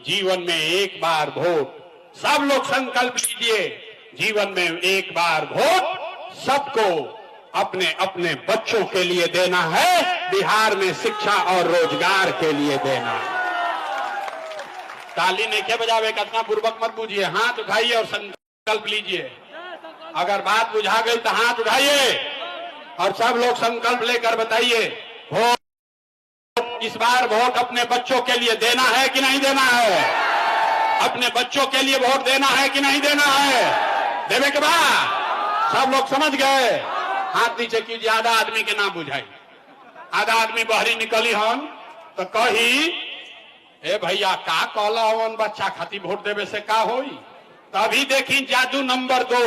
जीवन में एक बार वोट। सब लोग संकल्प लीजिए, जीवन में एक बार वोट सबको अपने अपने बच्चों के लिए देना है, बिहार में शिक्षा और रोजगार के लिए देना है। ताली नहीं के बजावे, कितना बुर्बक मत बूझिए। हाथ उठाइए और संकल्प लीजिए। अगर बात बुझा गई तो हाथ उठाइए और सब लोग संकल्प लेकर बताइए, वोट इस बार वोट अपने बच्चों के लिए देना है कि नहीं देना है। अपने बच्चों के लिए वोट देना है कि नहीं देना है। देवे के बाद सब लोग समझ गए। हाथ नीचे कीजिए। आधा आदमी के नाम बुझाई। आधा आदमी बाहरी निकली हम तो कही, ए भैया का कहला हवन बच्चा खातिर वोट देवे से का होई। तो अभी देखी जादू नंबर 2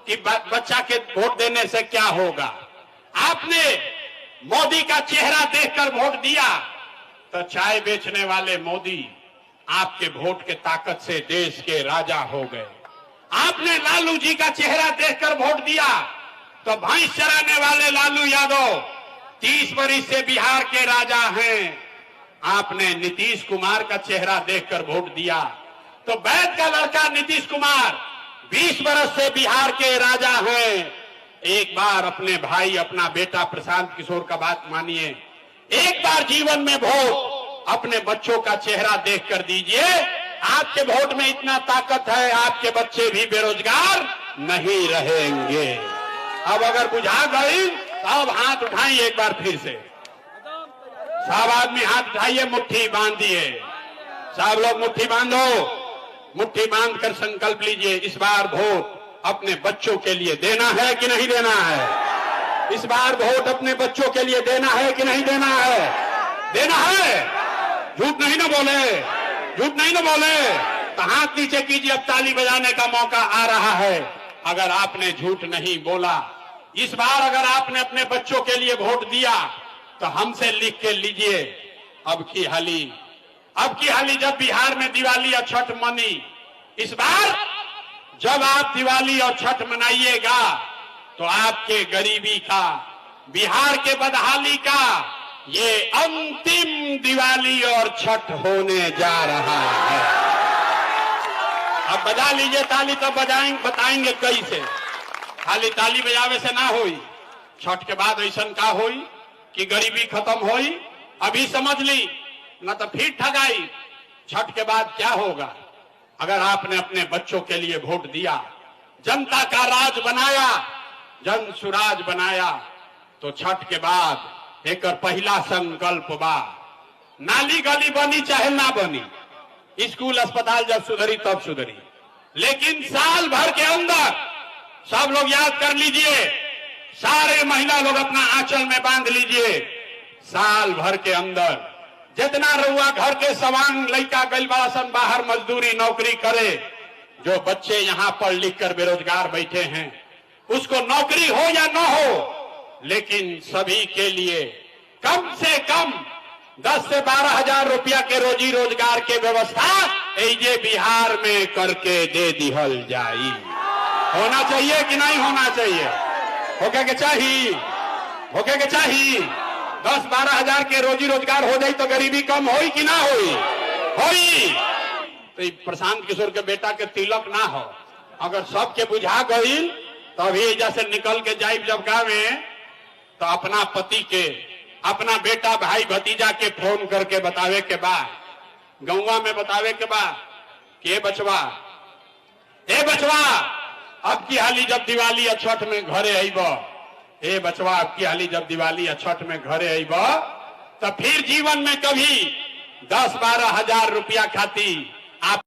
कि बच्चा के वोट देने से क्या होगा। आपने मोदी का चेहरा देखकर वोट दिया तो चाय बेचने वाले मोदी आपके वोट के ताकत से देश के राजा हो गए। आपने लालू जी का चेहरा देखकर वोट दिया तो भैंस चराने वाले लालू यादव 30 वर्ष से बिहार के राजा हैं। आपने नीतीश कुमार का चेहरा देखकर वोट दिया तो वैद का लड़का नीतीश कुमार 20 बरस से बिहार के राजा हैं। एक बार अपने भाई, अपना बेटा प्रशांत किशोर का बात मानिए। एक बार जीवन में वोट अपने बच्चों का चेहरा देख कर दीजिए। आपके वोट में इतना ताकत है, आपके बच्चे भी बेरोजगार नहीं रहेंगे। अब अगर बुझा गई तो अब हाथ उठाइए एक बार फिर से। सब आदमी हाथ उठाइए, मुट्ठी बांध दिए। सब लोग मुट्ठी बांधो, मुट्ठी बांध कर संकल्प लीजिए, इस बार वोट अपने बच्चों के लिए देना है कि नहीं देना है। इस बार वोट अपने बच्चों के लिए देना है कि नहीं देना है। देना है, झूठ नहीं ना बोले, झूठ नहीं ना बोले। तो हाथ नीचे कीजिए, अब ताली बजाने का मौका आ रहा है। अगर आपने झूठ नहीं बोला, इस बार अगर आपने अपने बच्चों के लिए वोट दिया तो हमसे लिख के लीजिए। अब की हाली जब बिहार में दिवाली और छठ मनी, इस बार जब आप दिवाली और छठ मनाइएगा तो आपके गरीबी का, बिहार के बदहाली का ये अंतिम दिवाली और छठ होने जा रहा है। अब बजा लीजिए ताली, तब बताएंगे कैसे। खाली ताली बजावे से ना होई। छठ के बाद ऐसा का होई कि गरीबी खत्म होई, अभी समझ ली, न तो फिर ठगाई। छठ के बाद क्या होगा? अगर आपने अपने बच्चों के लिए वोट दिया, जनता का राज बनाया, जन सुराज बनाया, तो छठ के बाद एक पहला संकल्प बा, नाली गली बनी चाहे ना बनी, स्कूल अस्पताल जब सुधरी तब सुधरी, लेकिन साल भर के अंदर सब लोग याद कर लीजिए, सारे महिला लोग अपना आंचल में बांध लीजिए, साल भर के अंदर जितना रउआ घर के सवांग लड़का गइल बड़ा सन बाहर मजदूरी नौकरी करे, जो बच्चे यहां पढ़ लिख कर बेरोजगार बैठे हैं, उसको नौकरी हो या न हो, लेकिन सभी के लिए कम से कम 10 से 12 हजार रुपया के रोजी रोजगार के व्यवस्था ये बिहार में करके दे दिहल जाई। होना चाहिए कि नहीं होना चाहिए? होके के चाहिए, होके के चाहिए। 10-12 हजार के रोजी रोजगार हो जाए तो गरीबी कम होई कि ना होई? होई। तो प्रशांत किशोर के बेटा के तिलक ना हो, अगर सबके बुझा गई तभी जैसे निकल के जाए जब गावे, तो अपना पति के, अपना बेटा भाई भतीजा के फोन करके बतावे के बाद, गौवा में बतावे के बाद कि ए बचवा अब की हाली जब दिवाली या छठ में घरे आईब, ए बचवा अब की हाली जब दिवाली या छठ में घरे आईब, तो फिर जीवन में कभी 10-12 हजार रुपया खाती